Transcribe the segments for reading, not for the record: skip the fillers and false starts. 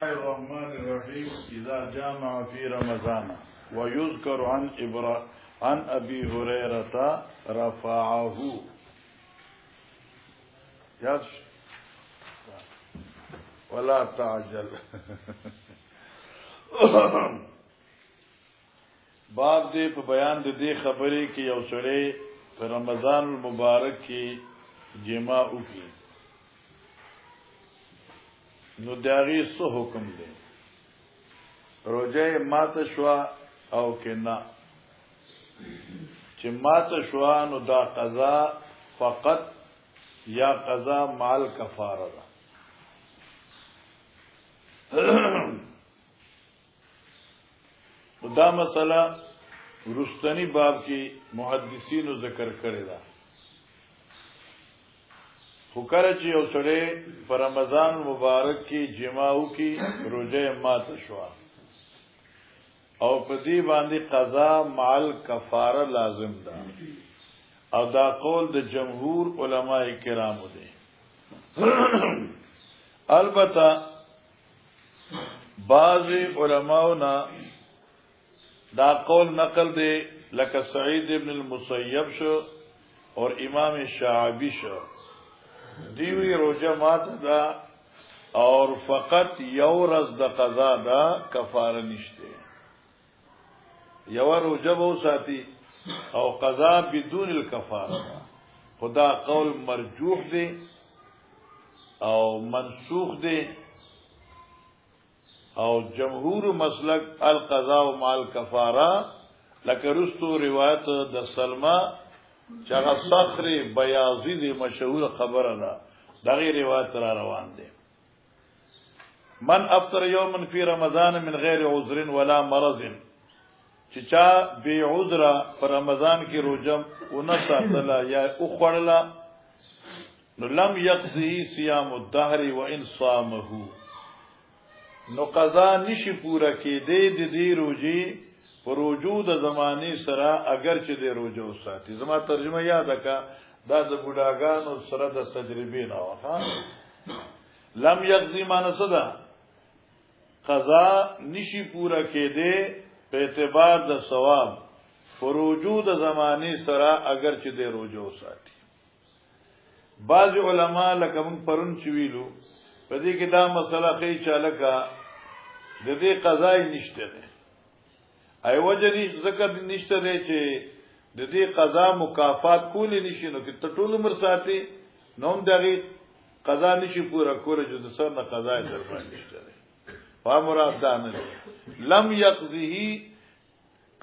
الرحمن الرحيم إذا جامع في رمضان ويذكر عن أبي هريرة رفعه ولا تعجل باب دې په بیان د دې خبرې کې یو سړی په رمضان المبارک کې جما وکړي نو داغي سو حکم دی روزه مات شوا او کنا چې مات شوا نو دا قضا فقط یا قضا مال کفاره ده دا مسله رستنی باب کې محدثینو ذکر کړی دا فکر چې یو سړی په رمضان مبارک کې جماعو کې روزه مات شو او په دې باندې قضا مال کفاره لازم ده او دا قول د جمهور علما کرامو دی البته بعض علماونا دا قول نقل دی لکه سعید ابن المسیب شو اور امام شعبی شو دیوی روزه مات دا اور فقط یو رز د قضا دا کفاره نشته یو روزه بو ساتي او قضا بدون الکفاره خدا قول مرجوح دی او منسوخ دی او جمهور مسلک القضاء مع الكفاره لکه رستو روایت د سلمہ چاگه صخر بیاضی دی مشهور خبره ده دغی روایت را روان دی من افطر یومن فی رمضان من غیر عذر ولا مرض چا بی عذر پر رمضان کی روجم ونساتلا یا اخوڑلا لم یقضی صیام الدهر وان صامه نو قضا نشی پورا کی دی روجی پر وجود زمانی سره اگر چې د روزه وساتي زما ترجمه یاد کا دا د بوډاګانو سره د تجربې نه واه لم یقضی معنی صدا قضا نشی پورا کېده په اعتبار د ثواب پر وجود زمانی سره اگر چې د روزه وساتي بعض علما لکه موږ پرون چویلو په دې کې دا مسله کوي چې لکه د دې قضای نشته ده ای وجدي ذکر نشته دی چې د دې قضا مکافات کولی نشي نو کې ټول عمر ساتي نوم دغه قضا نشي پورا کوله چې د سر نه قضا در باندې نشته دی په مراد ده نه لم یقضیه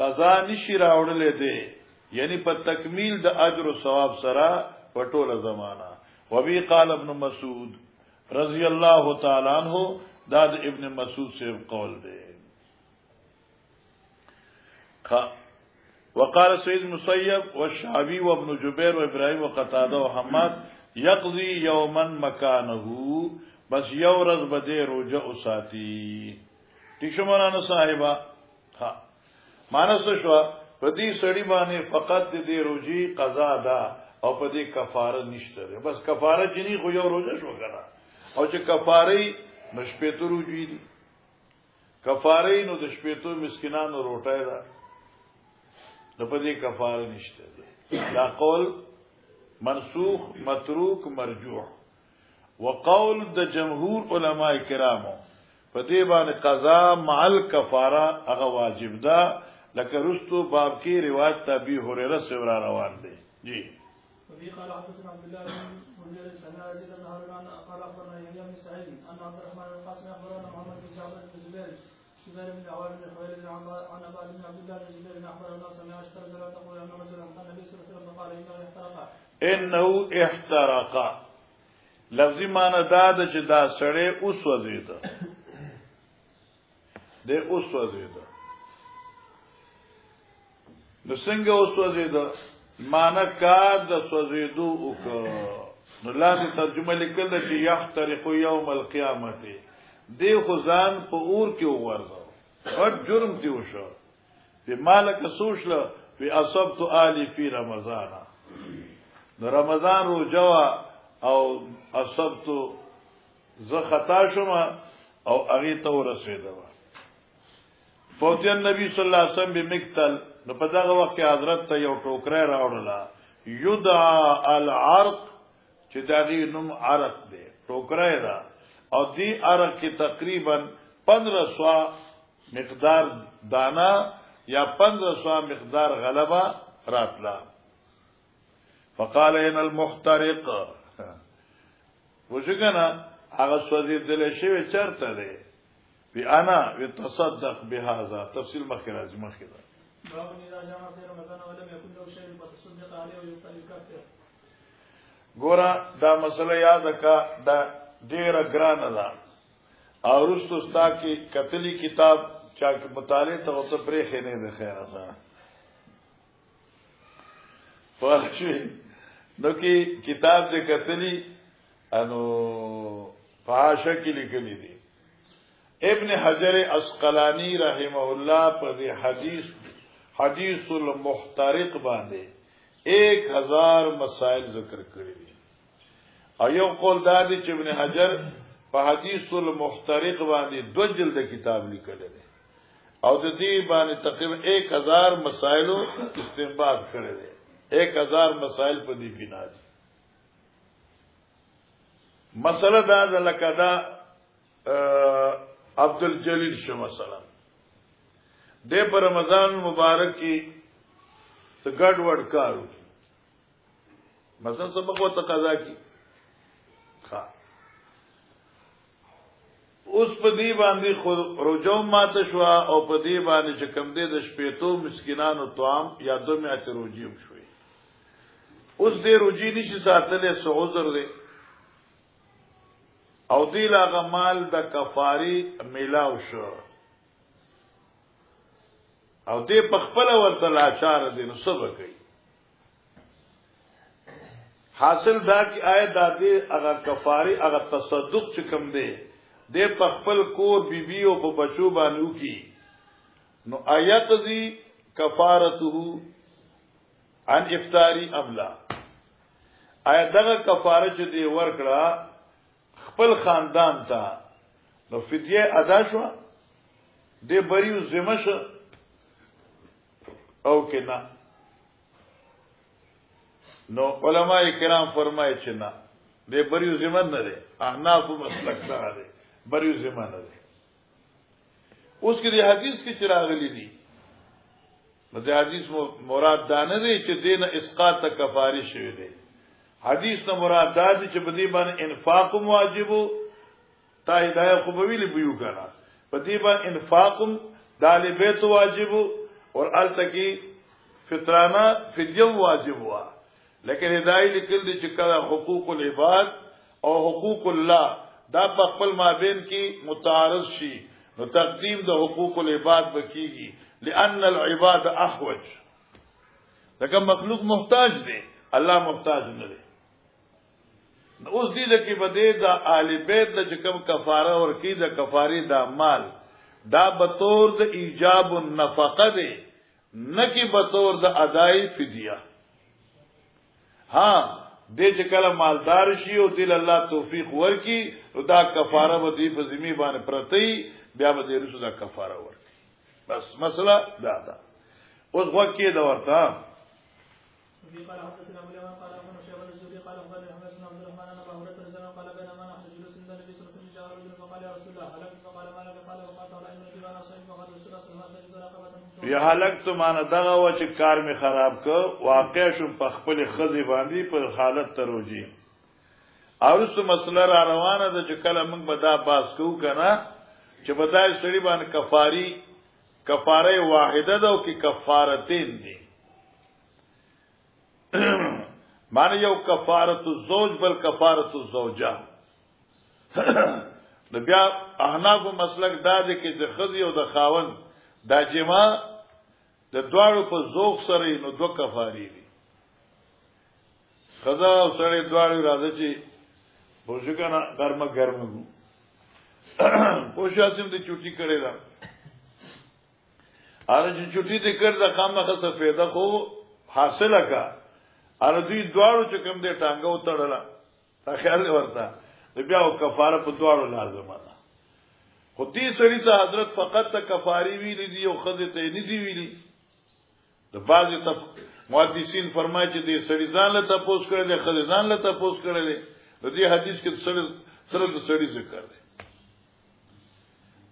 قضا نشي راوړلې دی یعنی په تکمیل د اجر او ثواب سره په ټوله زمانہ وبي قال ابن مسعود رضی الله تعالی عنہ دا د ابن مسعود سے قول دی وقال سيد المسيب والشعبي وابن جبير وابراهيم وقتاده وحماد يقضي يوما مكانه بس يورز بده روزه اساتي تشمنانو صاحبہ ها مانس شو پدی سړی باندې فقط دې روزي قضا ده او پدی کفاره نشته بس کفاره جنی خو یو روزه شو کنه او چې کفاره مشپېتو روزي دي کفاره نو د شپېتو مسکینانو روټه ده نو په دې کفاره نشته دی دا قول منسوخ متروک مرجوح وقول د جمهور علما کرامو په دې باندې قضا مع الکفاره هغه واجب ده لکه رستو باب کې روایت ابي هريره سے روان دي جی وفي قال حدثنا عبد الله بن منذر سمع يزيد بن هارون قال اخبرنا يحيى بن سعيد ان عبد الرحمن القاسم اخبرنا محمد بن جعفر بن زبير بن عوام بن خويلد عن ابا بن عبد الله بن زبير بن اخبرنا سمع اشتر زلا تقول ان رجلا كان النبي صلى الله عليه وسلم قال انه احترق لفظی معنی دا د چې دا سړی اوس وزیده د اوس وزیده نو څنګه اوس وزیده معنی کا د سوزیدو او نو لاندې ترجمه لیکل ده چې یحترق یوم القیامت دی خزان په اور کې وغورځو او جرم دی وشو په مالک سوشله په اصبت آلی فی رمضان نو رمضان رو جوا او اصبت ز خطا شوم او هغه ته ورسېده. فوتی النبی صلی الله علیه وسلم بمقتل، نو په دغه وخت کې حضرت ته یو ټوکره راوړله یدعى العرق، چې دغه نوم عرق دی، ټوکره ده، او دی عرق کې تقریبا 1500 مقدار دانا یا 1500 مقدار غلبه راتلا. فقال ان المحترق، وشکنا هغه سوځي دل شي چرته دی، بی انا وتصدق بهذا، تفصیل مخکې راځي مخکې ده. ګوره دا مسله یاد کا، دا ډیره ګرانه ده، او رستو ستا کې کتلی کتاب چا کې مطالعه ته اوس پرې خنه ده خیر اسا پښوی نو کې کتاب دې کتلی انو پاشا کې لیکلي دي. ابن حجر اسقلانی رحمه الله په دې حدیث المحترق باندې 1000 مسائل ذکر کړی دي، او یو قول دا دی چې ابن حجر په حدیث المحترق باندې 2 جلد کتاب لیکل دي، او د دې باندې تقریبا 1000 مسائل استنباط کړی دي. 1000 مسائل په دې بنا دي. مسله دا لکه دا عبد الجلیل شو مثلا د په رمضان مبارک کې څه ګډ وډ کارو، مثلا سبق و تقاضا کی ښا اوس په دې باندې خو رجوع ماته شو، او په دې باندې چې کم دې د شپېتو مسکینانو توام یا 2 میاشتې روجي شوې. اوس دې روجي نشي ساتلې، څه عذر دی، او دی لاغه مال د کفاری میلاو شو، او دی په خپل ورته لاچار دي، نو څه کوي؟ حاصل دا کی آیت دا دی هغه کفاری هغه تصدق چې کوم دی دی په خپل کور بیبي او په بچو باندې وکي، نو آیت دی کفارته عن افطاری ابلا، آیت دغه کفاره چې دی ورکړه خپل خاندان ته، نو فدیه ادا شو، دی بریو ذمہ شو او کنا. نو علماء کرام فرمایي چې نه، دی بریو ذمہ نه دی، احناف مسلک سره دی، بریو ذمہ نه دی. اوس کې د حدیث کې چراغلی دي، نو د حدیث مراد دا نه دی چې دین اسقاط کفاری شوی دی. حدیث نه مراد دا دی چې په دې باندې انفاق واجب، تا هدايه خو به ویلی بیو کنه، په دې باندې انفاق طالبیت واجب، اور التکی فطرانه فدیه واجب وا، لیکن هدايه لیکل دي چې کله حقوق العباد او حقوق الله دا په خپل مابین کې متعارض شي، نو تقدیم د حقوق العباد بکیږي، لأن العباد احوج، لکه مخلوق محتاج دی، الله محتاج نه دی. اوس دې لکه بده د آل بیت د کوم کفاره ورکی د کفاری د مال دا به طور د ایجاب النفقه دی، نه کی به طور د ادای فدیه. ها دې چې کله مالدار شي او دې الله توفیق ورکی، دا کفاره به دې په ذمہ باندې پرتی، بیا به دې رسو دا کفاره ورکی. بس مسله دا ده. اوس وکي دا ورته قال حدثنا ابو اليمان قال ابن شيبه الزهري قال قال محمد بن عبد الرحمن انا ابو هريره رضي الله عنه قال بينما نحن جلوس عند النبي صلى الله عليه وسلم جاء رجل فقال يا رسول الله هلكت، فقال ما لك؟ قال وقعت على ان الجبال صيف، فقال رسول الله صلى الله عليه وسلم رقبه یا هلکت معنا دغه و چې کار می خراب کو، واقع شو په خپل خزي باندې په حالت تروجي. او رسو مسله را روانه ده چې کله موږ به دا باس کوو کنه چې بدای سړي باندې کفاره واحده ده او کې کفارتین دي. معنی یو کفارت الزوج بل کفارت الزوجه. د بیا احناف مسلک دا دی چې د خزي او د خاون دا جما د دواړو په ذوق سره نو 2 کفاری دي. خزا او سړی دواړو راځي چې بوشکنه ګرمه پوښاسم دې چوټي کړي دا اره چې چوټي دې کړ دا خامخه څه پیدا خو حاصله کا، اره دوی دواړو چې کوم دې ټانګه وتړله تا خیال ورته بیا او کفاره په دواړو لازمه ده. خو دې سړي ته حضرت فقط ته کفاری ویلي دي او خزه ته نه دی ویلي د بعضی محدثین فرمایي چې دې سړي ځان له تاسو کړل دي خزه ځان له تاسو کړل دي د دې حدیث کې سره د سړي ذکر دی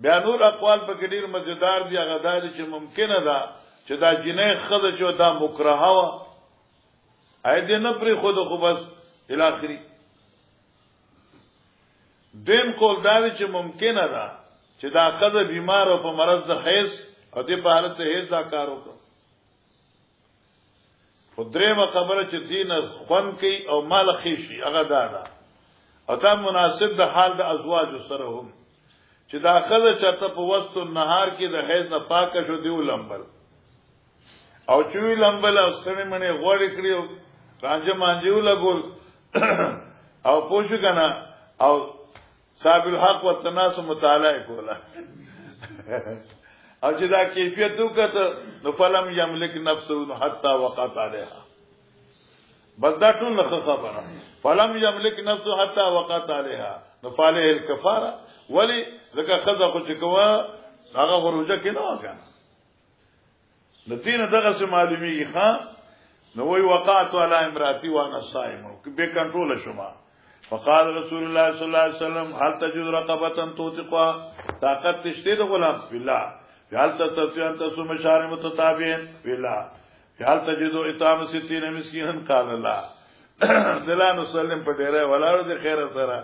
بیا نور اقوال په کې ډیر مزیدار دي هغه دا چې ممکنه ده چې دا جنې خزه چې دا مکرهه وا اې دې نه پرې خود خو بس الاخري دیم قول دا چې ممکنه ده چې دا خزه بیمار او په مرض د حیض او دې په حالت حیض دا کار وکړي خدریمه خبره چې دین خوان کوي او مال خېشي هغه دا او دا مناسب د حال د ازواج سره هم چې دا خزه چرته په وسط النهار کې د حیض نه پاکه شو دی ولمبل او چې ولمبل او سره منه غوړې کړی او رانجه مانجیو لګول او پوښ کنه او صاحب الحق والتناس مطالعه کوله او چې دا کیفیت وکړه نو فلم یملک نفسه حتا وقت علیها بس دا ټول خبره فلم یملک نفسه حتا وقت علیها نو فعليه الكفاره ولی ځکه خزه خو چې کوه هغه خروجه کې نه وکړه د دین دغه څه معلومیږي ښا نو وی وقعت علی امراتی وانا صائم به کنټرول شوما فقال رسول الله صلی الله علیه وسلم هل تجد رقبه توثقها طاقت تشدید غلام بالله هل تستطيع ان تصوم شهر متتابعين بالله هل تجد اطعام 60 مسكينا قال الله دلان وسلم په ډیره ولاړو د خیر سره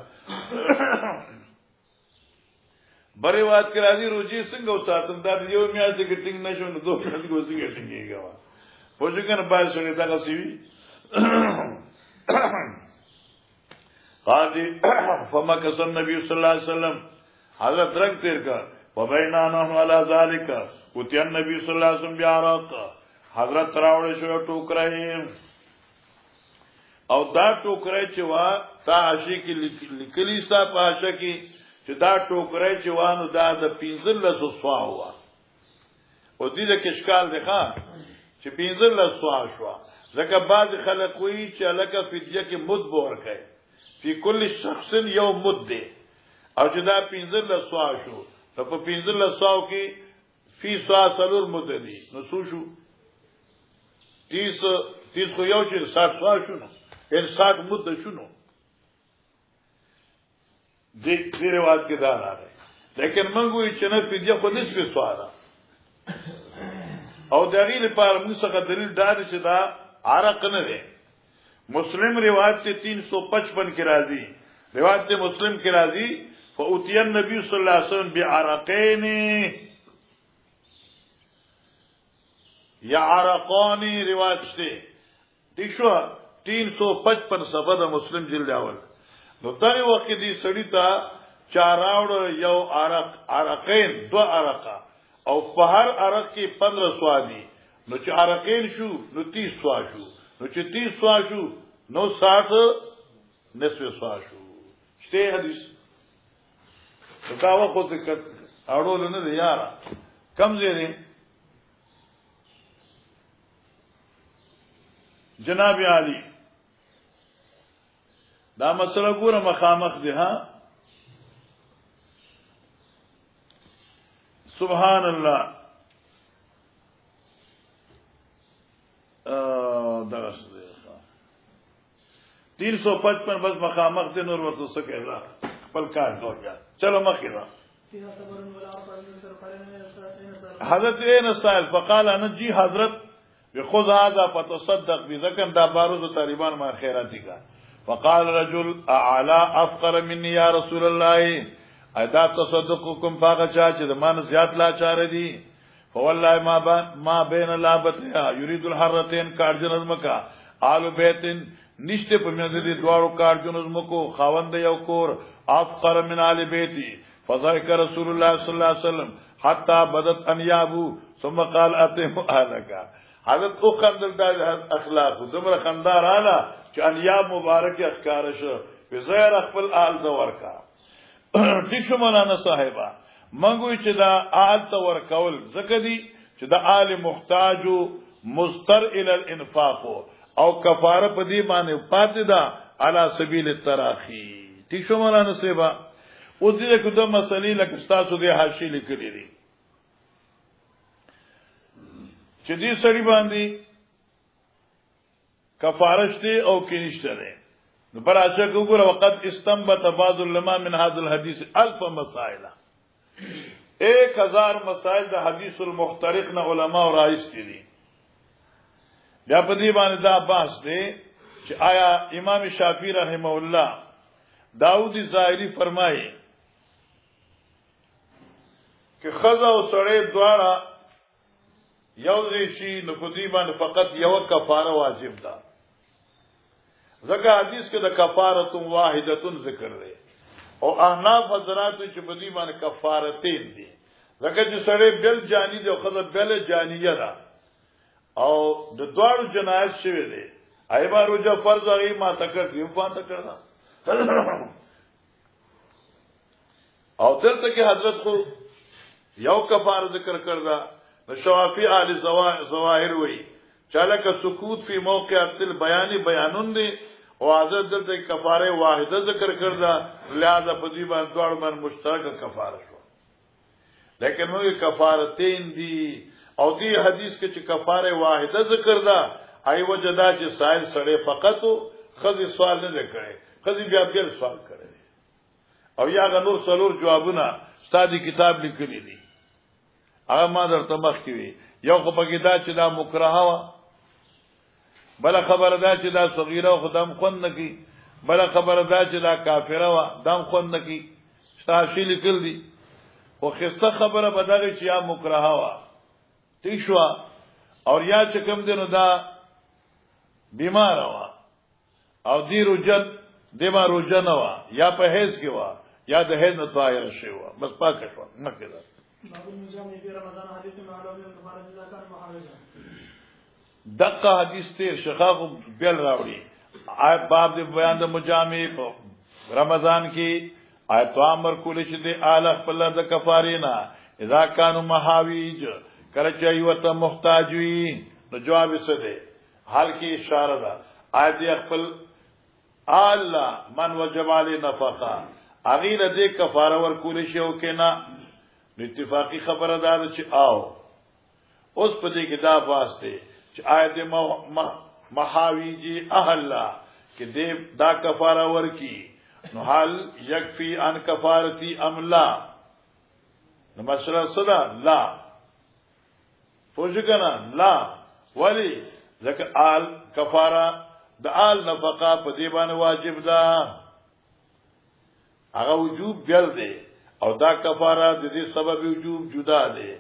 بری وات کرا دي روجي څنګه وساتم دا یو میاش کې ټینګ نشو نو دوه ورځې څنګه ټینګيږي پوجګن باندې څنګه دا کوي قاضي فما كسر النبي صلى الله عليه وسلم حضرت رنگ تیر کا وبيننا على ذلك وتي النبي صلى الله عليه وسلم بعرق حضرت راوړ شو ټوکرای او دا ټوکرای چې وا تا عاشق لیکلی صاحب عاشقي چې دا ټوکرای چې وانه دا د 15 سوا هوا او دې د کشکال دی ښا چې 15 سوا شو ځکه بعض خلک وایي چې لکه فدیه کې مد بور کوي فی کل شخص یو مد دی او چې دا 15 سوا شو په 15 سوا کې فی سوا سلور مد دی نو څو شو 30 خو یو چې 60 سوا شو نو 60 مد شو نو دې رواج کې دا راغی لیکن موږ وی چې نه فدیه خو نسبه سوا ده او دغه لپاره موږ څنګه دلیل دار چې دا عرق نه دی مسلم روایت سے 355 کی راضی روایت سے مسلم کی راضی فاوتی النبی صلی اللہ علیہ وسلم بعرقین یا عرقان روایت سے ٹھیک شو 355 صفحه د مسلم جلد اول نو دغه وخت دی سړی ته چاراوړ یو عرقین دو عرقه او په هر عرق کې 15 سوادي نو چې عرقین شو نو 30 سوا شو نو چې 30 سوا شو نو 60 نصف سوا شو شته حدیث دا وخت ذکر اړول نه دی یاره کم زیری جناب علی دا مسله ګوره مخامخ دی ها سبحان الله درس دی 355 بس مخامخ دی نور ورته څه کړه خپل کار کوي چلو مخې را حضرت اين سائل فقال انا جی حضرت بخذ هذا فتصدق بذكر دا باروز طالبان ما خیراتی کا فقال رجل اعلى افقر مني يا رسول الله ادا تصدقكم فاغچا چې مان زیات لا چار دي فوالله ما بين لابتها يريد الحرتين کارجن مکا آل بیتن نشته په منځ دي دوارو کارجن مکو خاوند یو کور افقر من آل بیتی فذكر رسول الله صلى الله عليه وسلم حتى بدت انيابو ثم قال اتم اهلك حضرت او خندل د اخلاق دمر خندار اعلی چې انیاب مبارک اخکار شو په زیر خپل آل د ورکا ٹھیک شو مولانا صاحبہ منګوي چې دا آل ته ورکول زکه دي چې دا آل محتاج مستر الى الانفاق او کفاره په دې باندې پاتې ده علی سبیل التراخی ٹھیک شو مولانا صاحبہ او دې کومه مسلې لکه تاسو دې حاشیه لیکلې دي چې دې سړي باندې کفارشته او کینشته ده نو پر اچھا وګوره وقت استنبط بعض العلماء من هذا الحديث 1000 مسائل 1000 مسائل د حدیث المخترق نه علما او راځي دي بیا په دې باندې دا بحث دی چې آیا امام شافعی رحمه الله داودی ظاهری فرمایي کہ خزا او سړی دواړه یو ځای شي نو په دې باندې فقط یو کفاره واجب ده ځکه حدیث کې د کفاره واحده ذکر دی او احناف حضرات چې په دې باندې کفارتین دي ځکه چې سړی بل جانی دی او خزا بل جانیه ده او د دواړو جنایت شوی دی ایبا روجه فرض هغه ما تکړ دی په تکړه او دلته کې حضرت خو یو کفاره ذکر کړدا د شوافی اهل ظواهر وی چالک سکوت فی موقع اصل بیان بیانون دی او حضرت دلته کفاره واحده ذکر کړدا لہذا په دې باندې دوړ باندې مشترک کفاره شو لیکن موږ کفارتین دی او دې حدیث کې چې کفاره واحده ذکر دا ای وجدا چې سائل سړی فقط خزي سوال نه کړي خزي بیا بل سوال کړي او یا غنور سلور جوابونه ستادي کتاب لیکلي دي هغه ما درته مخ کې وی یو خو پکې دا چې دا مکرهه وا بل خبر دا چې دا صغیره خدام خون نکی بل خبر دا چې دا کافره وا دم خون نکی شاشي لیکل دي او خسته خبره بدلې چې یا مکرهه وا تیشوا اور یا چې کوم دینو دا بیمار وا او دی روجن دیما روجن وا یا په هیڅ کې وا یا د هیڅ نه طاهر شي وا بس پاک شو نه کېده دغه حدیث ته شخاف بیل راوړي آیت باب د بیان د مجامع په رمضان کې آیت امر کول چې د اعلی خپل د کفارینا اذا كانوا محاویج کله چې ایوته محتاج وي نو جواب څه دی حال کې اشاره ده آیت خپل الله من وجب علی نفقه اغیر دې کفاره ور کول شي او کنا اتفاقی خبره ده چې آو اوس په دې کې دا واسطه چې آیت محاویجی اهلا کې دې دا کفاره ورکی نو حال یکفی ان کفارتی ام لا نو مسله صدا لا فوجګنا لا ولی ځکه آل کفاره د آل نفقه په دې باندې واجب ده هغه وجوب بیل دی او دا کفاره د دې سبب وجوب جدا دی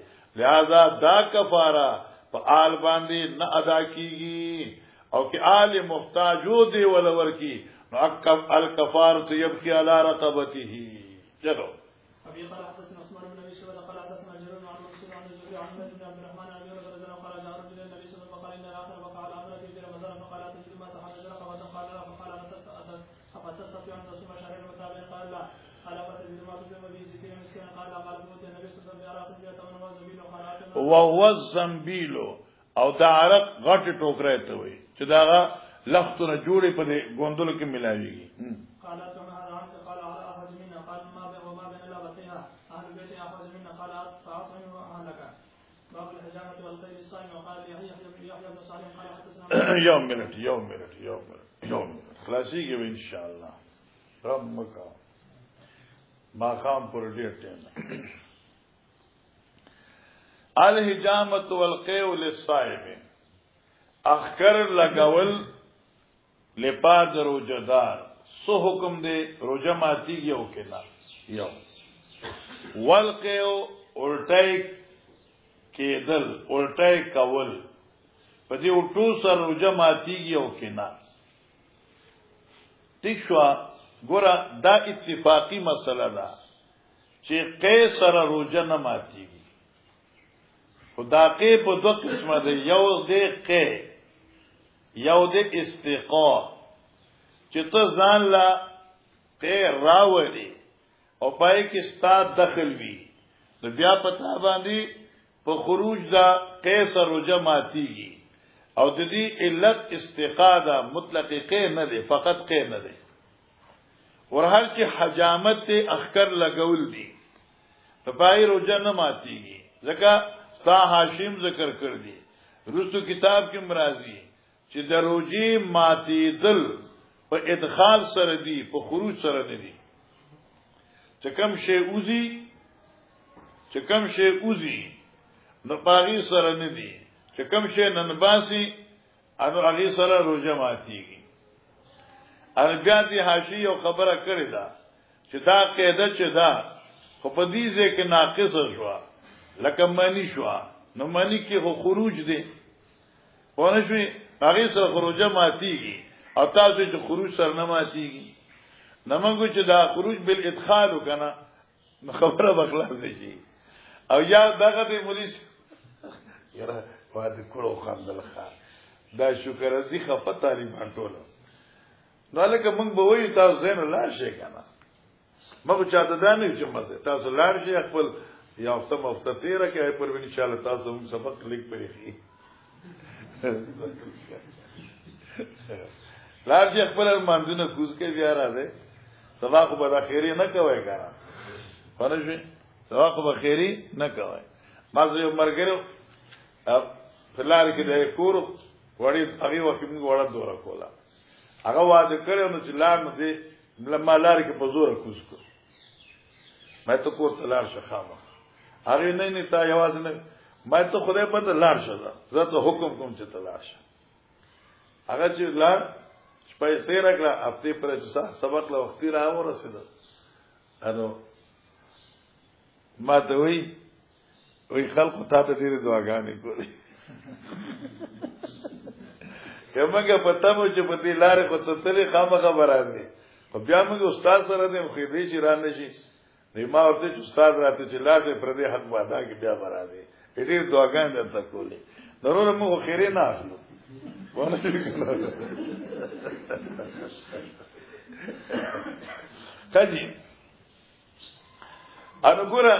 لہذا دا کفاره په آل باندې نه ادا کیږي او کې آل محتاجو دی ولور کی نو الکفاره یبکی علی رقبته چلو ابي قال حدثنا عثمان بن ابي شيبه قال حدثنا جرير عن منصور عن الزهري عن عبد الرحمن عن ابي هريره قال جاء رجل النبي صلى الله عليه وسلم فقال ان الاخر وقع على امرك في رمضان فقال تجد ما تحدث رقبه قال لا فقال فتستطيع ان تصوم شهرين متابعين قال لا قال فتجد ما تصوم به 60 مسكينا قال قال النبي صلى الله عليه وسلم وهو الزنبيل او دا عرق غټ ټوکره ته وي چې دا لختونه جوړې په غوندلو کې ملاويږي قال ثم هذا عنك قال اخذ منا قال ما بين وما بين لابتها اهل البيت اخذ منا قال فاعطني اهلك باب الحجامه والخيل الصائم وقال يحيى بن صالح قال حدثنا يوم منت خلاصي کې ان شاء الله رب مکا ما قام پر ډیر ټیم الحجامه والقيء للصائم اخکر لگاول لپاد روجدار سو حکم دے روجہ ماتی یو کنا یو والقيء الٹائی کېدل الټای کول په دې وټو سر روجه ماتیږي او کنا تښوا ګوره دا اتفاقی مسله ده چې قیصر روجه نه ماتیږي خدا کې په دوه قسمه ده یو دې کې یو دې استقا چې ته ځان لا کې راوړي او پای کې ستاد دخل وی نو بیا پتا باندې په خروج دا قیصر روجه ماتیږي او د دې علت استقاده مطلق کې نه ده فقط کې نه ده ورحل چې حجامت ته اخکر لګول دي په پای روزه نه ماتيږي ځکه تا حاشم ذکر کړ دي رسو کتاب کې مرাজি چې د روزي ماتیدل په ادخال سره دي په خروج سره نه دي چې کم شی اوزي نو پاغي سره نه دي چې کم شی ننباسي انو هغه سره روزه ماتيږي ارګا دي حاشیه او خبره کړی دا چې دا قاعده چې دا خو په دې ځکه ناقص شو لکه معنی شو نو معنی کې خو خروج دي ونه شوي هغه سره خروجه ماتيږي او تاسو چې خروج سره نه ماتيږي نمنګو چې دا خروج بل ادخال وکنه نو خبره بخلاص شي او یا دغه دې مولوی یاره واده کړو خاندل خان دا شکر دې خپه طالبان ټول نو لکه موږ به وایو تاسو زین لا شي کنه مګو چاته دانه چې مزه تاسو لاړ شي خپل یا هفته تیرا کې پر ان شاء الله تاسو موږ سبق لیک پرېږي لاړ شي خپل مانځنه کوز کې بیا راځي سبا خو به خیری نه کوي کنه پرځي سبا خو به خیری نه کوي مازه یو مرګرو فلار کې د کور وړي هغه وخت موږ وړه دوره کوله هغه واده کړو نو چې لاړ نو دې لما لار کې په زور کوز کو مې ته کور ته لاړ شخامه هغه نه تا یواز نه مې ته خدای په ته لاړ شه زه ته حکم کوم چې ته لاړ شه هغه چې لاړ په تیرا کړه هفته پر سبق له وختي راو رسید انو ما ته وی خلق ته ته دې دعاګانې کولې کمنګه پته مو چې په دې لارې کو ته تلې خامخا برابرې او بیا موږ استاد سره دې خو دې چې رانه شي نو ما ورته چې استاد راته چې لارې پر دې حق واده کې بیا برابرې دې دعاګانې درته کولې ضرور موږ خیره نه اخلو ونه کاجی انګورا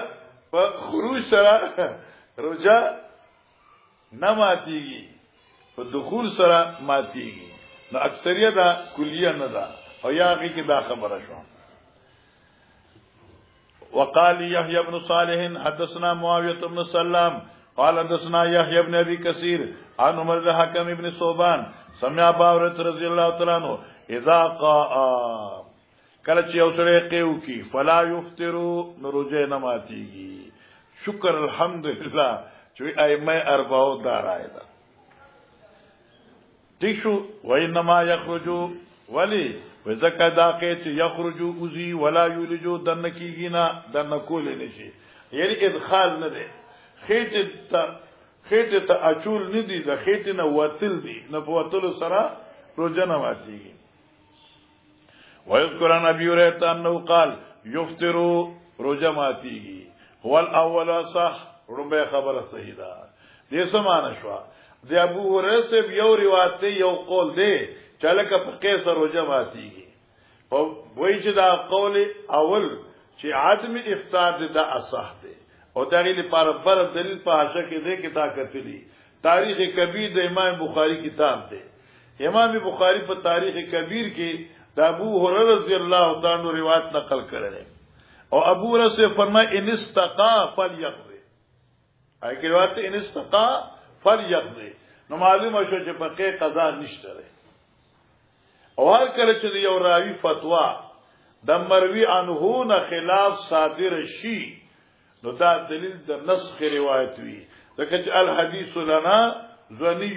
په خروج سره روزه نه ماتيږي په دخول سره ماتيږي نو اکثریت کلیه نه ده او یا کې دا خبره شو وقال يحيى بن صالح حدثنا معاويه بن سلام قال حدثنا يحيى بن ابي كثير عن عمر الحكم بن صوبان سمع ابو هريره رضي الله تعالى عنه اذا قا کله چې یو سره قیو کی فلا یفطروا نروجه نماتیږي شکر الحمدلله چې ائمه اربعو دارایدا دیشو وانما یخرجوا ولی وزکه داقه چې یخرجوا اوزی ولا یولجوا دنکیږي نه دنکول نشي یعنی ادخال نه ده خېټه ته اچول نه دي د خېټه نه وتل دي نه په وتل سره روزه نه ماتيږي ويذكر عن ابي هريره انه قال يفطر روزه ماتيږي هو الاول صح ربه خبره صحیح ده دې سمانه شو د ابو هريره سے یو روایت یو قول دی چې لکه په قیصر روزه ماتيږي او وایي چې دا قول اول چې عدم افطار ده اصح ده او دغه لپاره بر دلیل په حاشیه کې دی کې طاقت دي تاریخ کبیر د امام بخاری کتاب دی امام بخاری په تاریخ کبیر کې د ابو هريره رضی الله تعالی عنہ روایت نقل کړل او ابو هريره سے فرمایا ان استقا فليقضي اې کې روایت ان استقا فليقضي نو معلومه شو چې په کې قضا نشته او هر کله چې یو راوی فتوا د مروی عنه نه خلاف صادر شي نو دا دلیل د نسخ روایت وی ځکه چې الحديث لنا ظني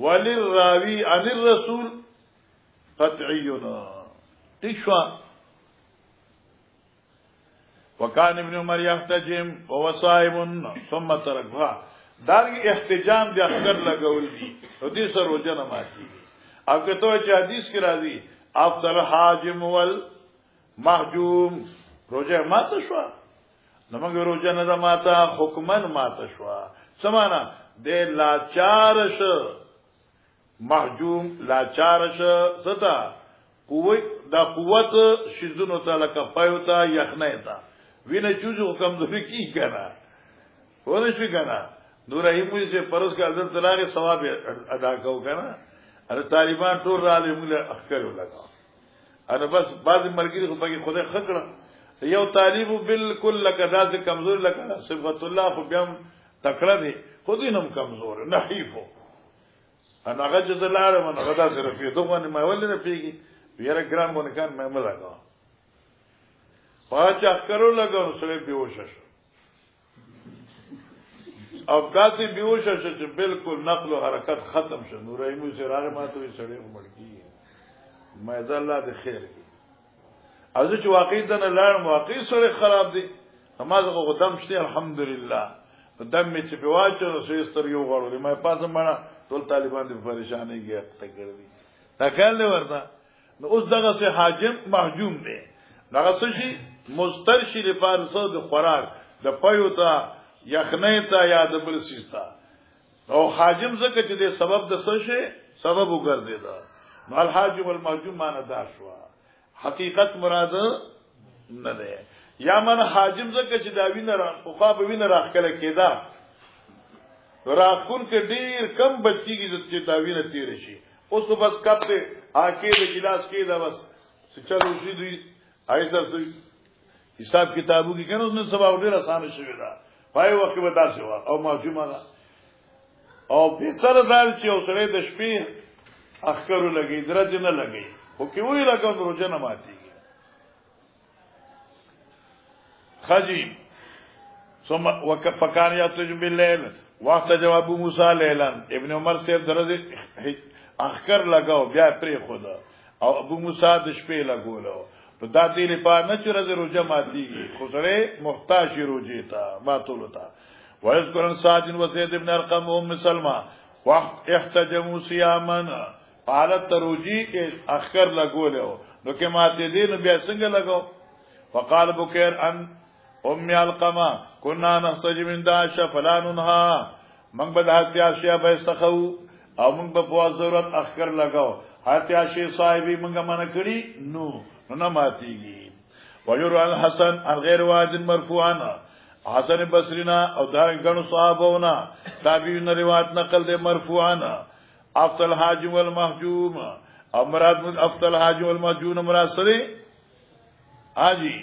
وللراوي عن الرسول قطعينا تشوا وكان ابن عمر يحتجم وهو صائم ثم تركها داري احتجام د اخر لګول دي او دې سره روزه نه ماتي او کته چې حدیث کې راځي افضل حاجم والمحجوم روزه ماته شو نمګ روزه نه ماته حکمن ماته شو سمانا د لاچارش محجوم لاچارش ستا قوت دا قوت شذونو تعالی کفایتا یخنیتا وینه چوزو کمزوري کی کنه ونه شي کنه نور ایموی سے فرض کا حضرت تعالی ثواب ادا کو کنه ار طالبان ټول را لې موږ اخکر لگا انا بس بعض مرګري خو پکې خدای خکړه یو طالب بالکل لکه داسې کمزور لکه صفات الله خو بیا تکړه دي خو دې نم کمزور نحیفو انا هغه چې زلاره من هغه داسې رفیع دوه باندې ما ولې نه پیږي یاره ګرام باندې کان مې ملګا پاچا کرو لګاو سره بیوش شو او داسې بیوش شو چې بالکل نقل او حرکت ختم شو نور ایمو سره هغه ماته وي سړی مړ کی مې ځا الله دې خیر کی از چې واقعي دنه لار واقعي سره خراب دي همازه قدم شته الحمدلله دم می چې په واچو سوي ستر یو غړو مې پاسه مړه ټول طالبان دې پریشانې کې تکړه دي دا کله ورته نو اوس دغه سه حاجم محجوم دی دغه څه شي مسترشی لپاره د خوراک د پيو ته یخنۍ ته یا د بل سیستا او حاجم زکه چې د سبب د څه شي سبب وګرځیدا نو الحاجم والمحجوم معنا دا شو حقیقت مراد نه ده یا من حاجم زکه چې دا وینه را خو به وینه راخله کېدا راخون کې ډیر کم بچیږي چې دا وینه تیر شي اوس بس کپته آکې د ګلاس کې دا بس چلو شي دوی ایسا حساب کتابو کې کنه نو سبا ډیر آسان شوی دا پای وخت به تاسو او معجومه ده او په سره دال چې اوسره د شپې اخکرو لګي درځ نه لګي خو کې وی راکوم روزه نه ماتيږي خجیم ثم وكفكان يتج بالليل وقت جواب موسی لیلن ابن عمر سے درځ اخکر لگاو بیا پری خدا او ابو موسی د شپې لګولو په دادی لپاره نه چې روزه ماتيږي خو سره محتاج روزه تا ماتول تا ويذكرن سعد وزيد بن ارقم ام سلمى وقت احتجموا صياما حالت روزي اخر لګولو نو کې ماته دي نو بیا څنګه لګاو وقال بكير ان ام القما كنا نحتج من داش فلا ننها من بدات اشیاء به سخو او من په ضرورت اخر لګاو هاتیا شی صاحبي منګه من کړي نو نه ماتيږي وير الحسن الغير واجب مرفوعا حسن بصرینا او دا غنو صحابونا تابعین روایت نقل دے مرفوعا افضل حاجم والمحجوم امراد من افضل حاجم والمحجوم مراد سره حاجی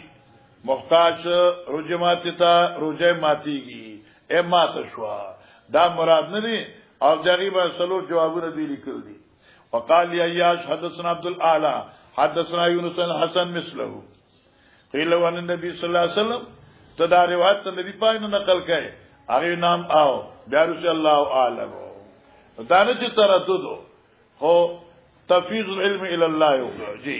محتاج رجمات تا روزه ماتيږي اے مات شوا دا مراد نه دي او جریبه سلو جوابونه دی لیکل دي وقال عياش حدثنا عبد الاعلى حدثنا يونس الحسن مثله قيل وان النبي صلى الله عليه وسلم تدا روایت نبی پاک نے نقل کړي هغه نام او بیا رسول الله اعلم دانه چې تردد هو تفویض العلم الى الله جی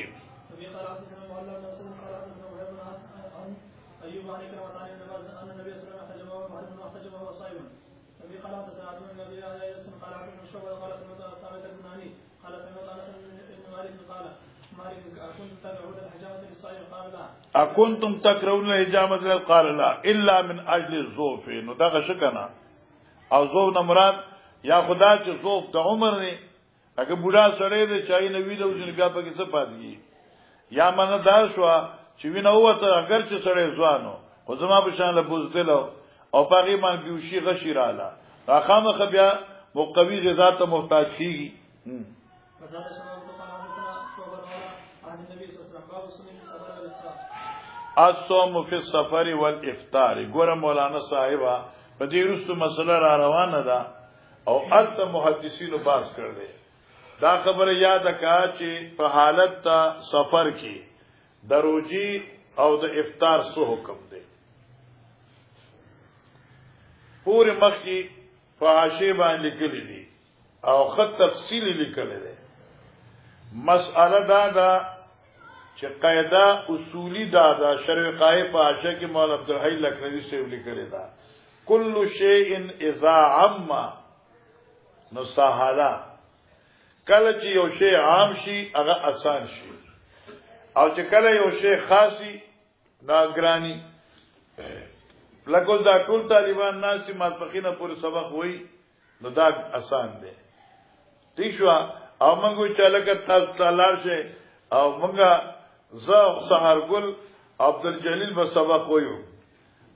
اكنتم تكرهون الحجامه قال لا الا من اجل الظوف نو دا شکنا او ظوف نه مراد یا خدا چې ظوف د عمر نه اګه بوډا سره دې چای نه ویلو چې بیا پکې څه پاتې یا من دا شو چې وینه وته اگر چې سره ځوانو خو زما په شان له بوزدلو او پاغي مان بیوشي غشی رااله راخامه بیا مقوی غذا ته محتاج کیږي الصوم فی السفر والافطار ګور مولانا صاحبہ په دې رسو مسله را روانه ده او الته محدثینو باس کړل دا خبره یاد کا چې په حالت تا سفر کې دروجی او د افطار سو حکم دی پورې مخکې فحاشی باندې لیکلي دي او خط تفصیلی لیکلي دي مسأله دا چې قاعده اصولی دا شرع قائه په عاشق کې مولا عبدالحی لکنوی سے لیکلي دا کل شیء اذا عم نو سهلا کله چې یو شی عام شي هغه آسان شي او چې کله یو شی خاصي ناګرانی لکه دا ټول طالبان ناس ماسپخینه پورې سبق وای نو دا آسان دی ٹھیک شو او موږ چې لکه تاسو تعالی شه او موږ زه سحرګل عبدالجلیل به سبق وایو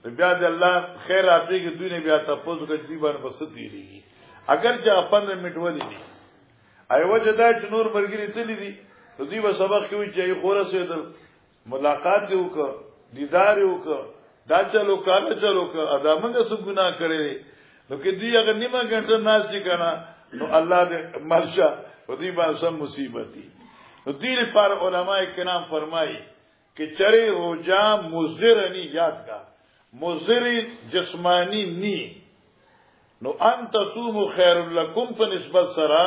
بیا د الله خیر راځي کې دوی نه بیا تاسو کې دی باندې بس تیریږي اگر چې 15 منټ ولې دي ایو چې دا چې نور مرګري تللی دي دوی به سبق کوي چې خور سره ملاقات وکړه دیدار وکړه دا چلو کاله چلو که ادمه څه ګناه کړی نو کې دی هغه نیمه غنټه ناز چې کنه نو الله دې مرشا په دې باندې سم مصیبت دي نو دې لپاره علما کرام فرمایي کہ چرے روجا مضر نی یاد کا مضر جسمانی نی نو ان تصوم خیر لکم په نسبت سره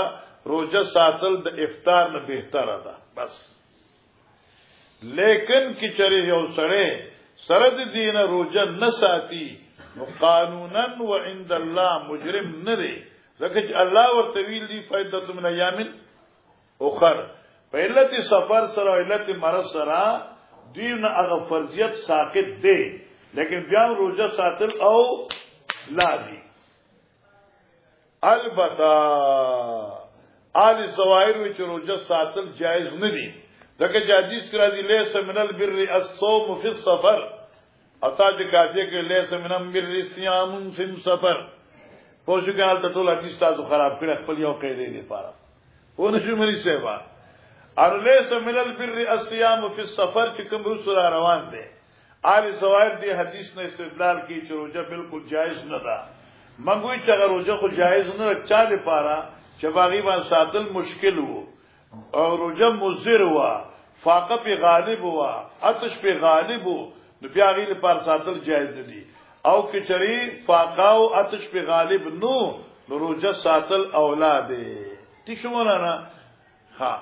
روجا ساتل د افطار نه بهتره ده بس لیکن کی چرے یو سره سرد دین روجا نه ساتي نو قانونا وعند الله مجرم نه دی ځکه چې الله ورته ویل دی فائدۃ من ایام اخر په علت سفر سره علت مرض سره دین هغه فرضیت ساقط دی لیکن بیا روزه ساتل او لازم البته آل زواهر وچ روزه ساتل جایز نه دي ځکه چې حدیث کرا دي لیس من البر الصوم فی السفر اتا چې کاته کې لیس من البر صيام فی السفر پوښ کال ته ټول حدیث تاسو خراب کړ خپل یو قاعده دی لپاره ونه شو مری سیوا اور لیس من البر الصيام فی السفر چې کوم رسول روان دي آل زواهر دی حدیث نه استدلال کی چې روزه بالکل جایز نه ده منګوي چې روزه خو جایز نه چا لپاره چې باغی باندې ساتل مشکل وو او روزه مضر وو فاقه په غالب وو آتش په غالب وو نو بیا غی لپاره ساتل جایز نه دي او کې چری فاقه او آتش په غالب نو روزه ساتل اولاد دي شو مولانا ها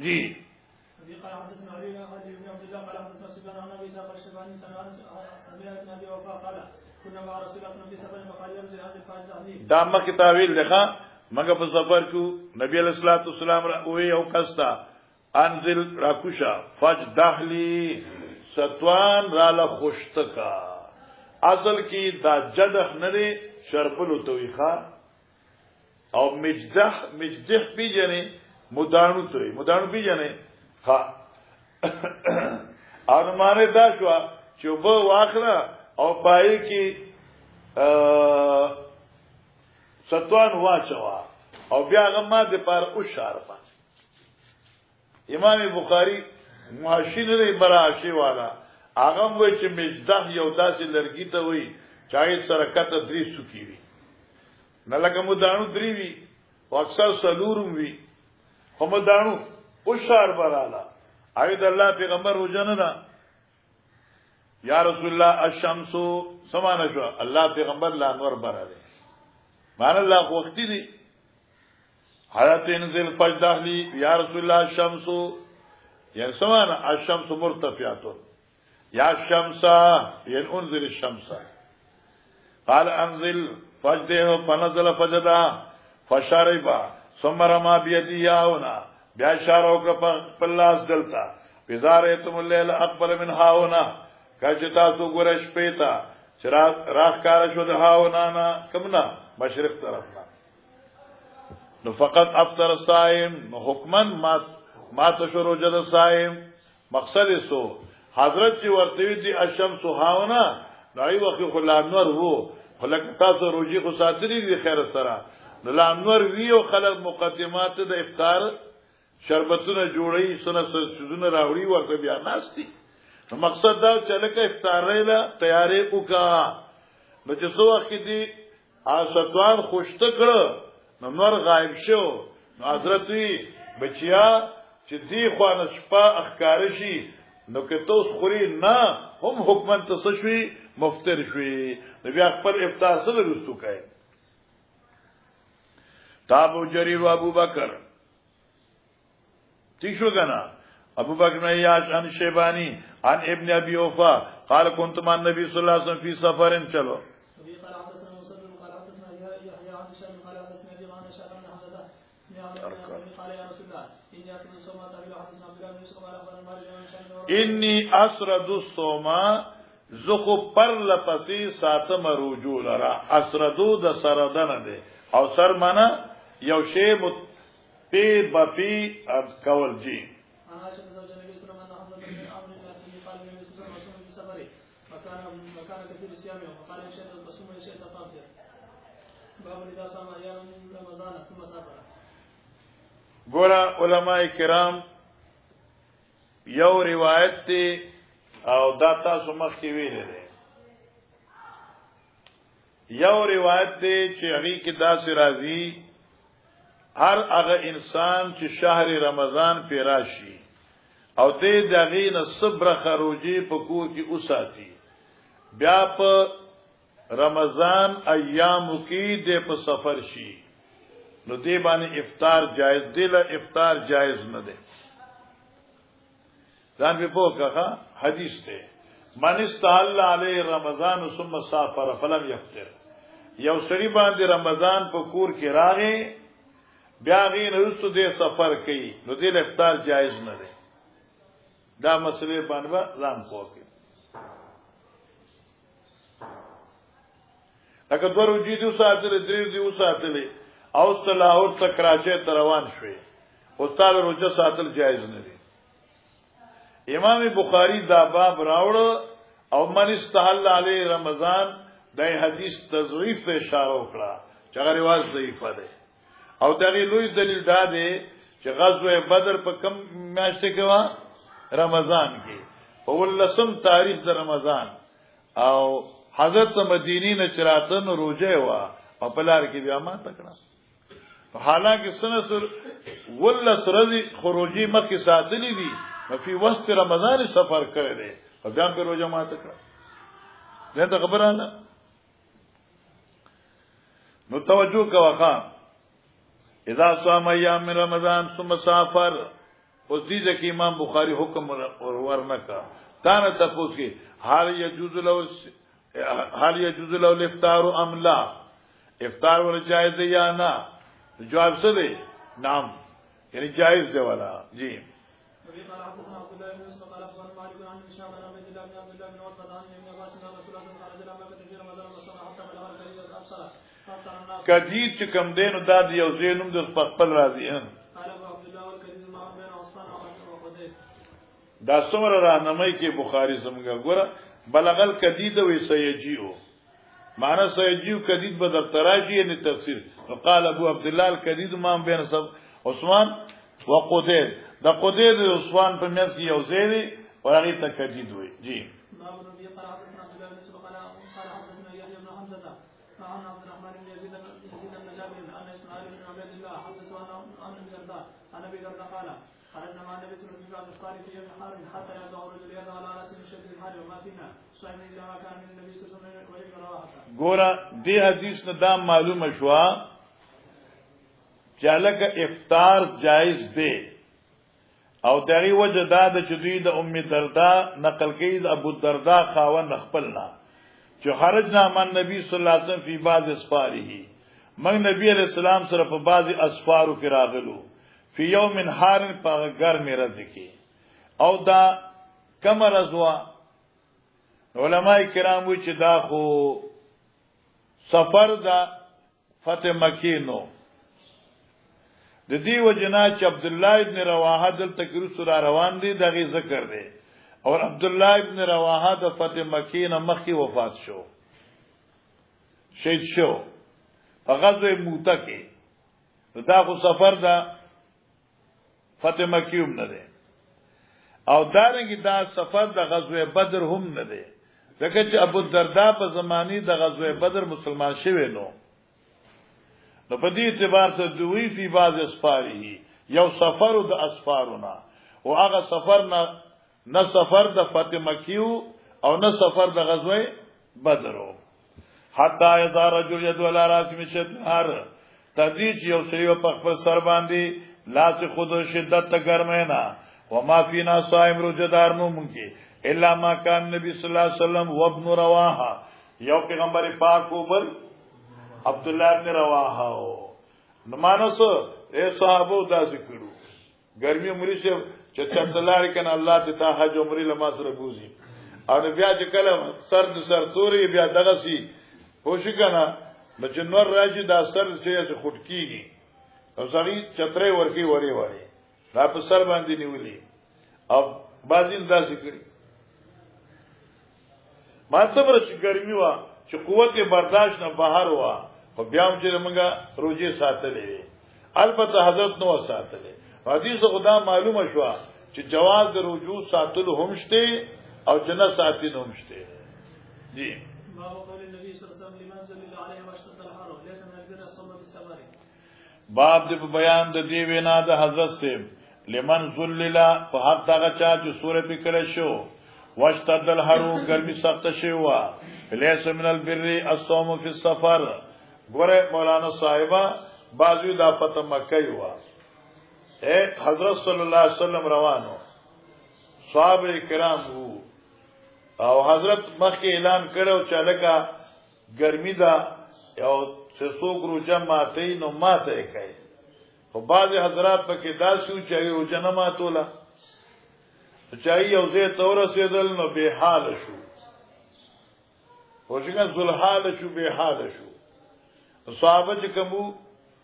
جی قال حدثنا علي بن عبد الله قال حدثنا سفيان عن ابي اسحاق الشيباني سمع ابن ابي وفاء قال كنا مع رسول الله صلى الله عليه وسلم فقال يرجع هذه الفاجعه دامه کی تعویل لکھا مگر په سفر کو نبی علیہ الصلوۃ والسلام وی او کستا انزل راکوشا فج داخلی ستوان را ل خوشتکا اصل کی دا جدخ نری شربل تویخا او مجدح پی جنے مدانو توی مدانو پی جنے ها اور مانے دا شوا چوبه واخلا او پای کی ستوان واچوا او بیا غما د پار او شارپا امام بخاری ماشین لري براشي والا هغه وای چې مجدح یو داسې لرګی ته وای چای سره کته درې سکی وی نه لکه مدانو درې وی او اکثر سلورم وی هم دانو او شار برالا اید الله پیغمبر وجنه دا یا رسول الله الشمس سمانه شو الله پیغمبر لا انور براله مان الله وختي دي حیات انزل فجدهلی یا رسول الله الشمس یا سمانه الشمس مرتفعات یا الشمس ين انزل الشمس قال انزل فجده فنزل فجدا فشربا ثم رمى بيديهنا بیا اشاره وکړه په لاس دلتا بزارتم الليل اقبل من هاونا کجتا تو ګورش پیتا چراغ راخ کار شو د هاونا نا کمنا مشرق طرفنا نو فقط افطر الصائم حکمن ما تشرو جد الصائم مقصد سو حضرت چې ورته دي الشمس هاونا دای وخت خلانور وو خلک تاسو روزي خو ساتري دي خیر سره لانور ویو خلق مقدمات د افطار شربتونه جوړي سونه راوړي ورته بیا ناشتي مقصد دا چې لکه افطار له تیارې وکا نو چې څو وخت دي ستوان خوشته کړ نو نور غایب شو نو حضرت وی بچیا چې دی خوانه شپه اخکار شي نو که توس خوري نه هم حکمن تسشوي مفطر شوي نو بیا خپل افطار سره رسو کوي تابو جرير وابو بکر ٹھیک شو گنا ابو بکر بن عیاش عن شیبانی عن ابن ابي اوفا قال كنت مع النبي صلى الله عليه وسلم في سفر چلو انی اسرد الصوم زخو پر لپسی ساتم رجول را اسردو د سردن ده او سر معنا یو شی پی بپی کول جی ګوره علماء کرام یو روایت ته او دا تاسو مخکې ویل دي یو روایت ته چې هغه کې داسې راځي هر هغه انسان چې شهر رمضان پیراشي او دې دغې نه صبر خروجي په کور کې اوساتي بیا په رمضان ایامو کې دې په سفر شي نو دې باندې افطار جایز دی له افطار جایز نه دی ځان په پوښه حدیث ته من استحل علی رمضان ثم سافر فلم يفطر یو سړي باندې رمضان په کور کې راغی بیا غي نوستو دې سفر کوي نو دې افطار جایز نه دی دا مسئله باندې ځان پوښه لکه دورو جیدو ساتل دریو دیو ساتل او لاهور ته کراچۍ ته روان شوي او تعالی روزه ساتل جایز نه دي امام بخاری دا باب راوړ او من استحل علی رمضان دای حدیث تضعیف ته اشاره وکړه چې هغه رواج ضعیف ده او دغه لوی دلیل دا دی چې غزوه بدر په کم میاشت کې وا رمضان کې په ولسم تاریخ د رمضان او حضرت مدینی نه چراتن روزه وا په پلار کې بیا ما تکړه حالانکه سنه ولس رضی خروجی مکه ساتلی دي په وسط رمضان سفر کړی دی او بیا په روزه ما تکړه دا خبره نه نو توجه کوه اذا صام ایام من رمضان ثم سافر اوس دې کې امام بخاری حکم ورنکا تا نه تاسو کې حال يجوز له الافطار ام لا افطار ول جائز دی یا نه جواب څه دی نام یعنی جائز دی والا جی کدی چې کم دین او داد یو زینوم د خپل راضی ان دا څومره راهنمای کې بخاری زمګه ګوره بلغل کدید و سیجیو معنی سیجیو کدید به در تراشی یعنی تفسیر قال ابو عبد الله الکدید امام بین سب عثمان وقدیر دا قدیر د عثمان په میاس کې یو زیری او هغه ته کدید وي جی خرجنا مع النبي صلى الله عليه وسلم الافطار في يوم حار حتى يضع الرجل يده على راس من شد الحر وما فينا صائم الا ما كان من النبي صلى الله عليه وسلم ويقرا ګوره دې حدیث نه دا معلومه شو چې لکه افطار جایز دی او دغه وجه دا د شدید ام دردا نقل کړي د ابو دردا خاون خپلنا چې خرجنا مع النبي صلی الله علیه وسلم په بعض اسفاره موږ نبی علیہ السلام سره په بعض اسفارو کې راغلو فی یوم حار پاگر میرا ذکی او دا کم رضوا علماء کرام وی چې دا خو سفر دا فتح مکی نو د دې وجنا چې عبد الله ابن رواحه دل تکرو سره روان دي دغه ذکر دی او عبد الله ابن رواحه د فتح مکی نه مخکې وفات شو شهید شو په غزوه موته کې دا خو سفر دا فتح مکیوم نه ده او دارنګه دا سفر د غزوه بدر هم نه ده ځکه چې ابو الدرداء په زمانی د غزوه بدر مسلمان شوی نو په دې اعتبار ته دوی فی بعض اسفاره یو سفر د اسفارونه او هغه سفر نه سفر د فتح مکیو او نه سفر د غزوه بدر حتی اذا رجل يد ولا راس من شدار تدریج یو سړي په خپل سر باندې لاس خود شدت تا گرمینا وما فینا صائم روزدار نو منکی الا ما کان نبی صلی اللہ علیہ وسلم وابن رواحہ یو پیغمبر پاک عمر عبداللہ ابن رواحہ نمانسو اے صحابو دا ذکرو گرمی عمری سے چتلاری کن اللہ تا حج عمری لما سر بوزی او بیا چې کله سر توري بیا دغه سي پوښی کنه بچنور راځي دا سر چې خټکیږي او سړی چترې ورکی وری وری را په سر باندې نیولې او بازین داسې کړی ما ته ورشي ګرمي وا چې قوت برداشت نه بهر وا خو بیا هم چې موږ روزي ساتلې البته حضرت نو ساتلې حدیث خدا معلومه شو چې جواز د رجوع ساتلو هم شته او جنہ ساتي هم شته جی باب قول النبي صلى الله عليه وسلم لمن ذل عليه واشتد الحر ليس من البر الصوم بالسفر باب د بیان د دی وینا د حضرت سے لمن ذللا په حق هغه چا چې سورې پکړه شو واشتد الحر ګرمي سخت شي وا ليس من البر الصوم في السفر ګوره مولانا صاحبہ بازو دا پته مکه وا حضرت صلی الله علیه وسلم روانو صحابه کرام وو او حضرت مخکې اعلان کړو چې لکه ګرمي دا او څو روزه ماته نو ماته کوي خو بعض حضرات پکې داسو چې روزه نه ماتوله چې یو ځای تور رسیدل نو به حال شو ورڅنګه ذل حال شو به حال شو صحابه چې کوم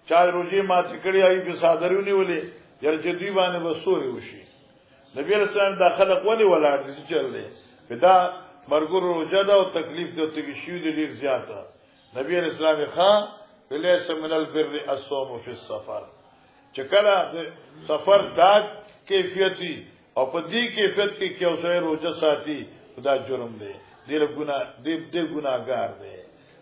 چا روزه ماته کړی ای په صادرونی ولې یره چې دوی باندې وسوري وشي نبی رسول الله داخله کولی ولاړ دي چل دی پدا مرګور روزه دا او تکلیف د توګه شیو دي ډیر زیاته نبی رسول الله خان ليس من البر الصوم في السفر چې کله سفر دا کیفیتي او په دې کیفیت کې کې اوسه روزه ساتي خدا جرم دی ډیر ګناګار دی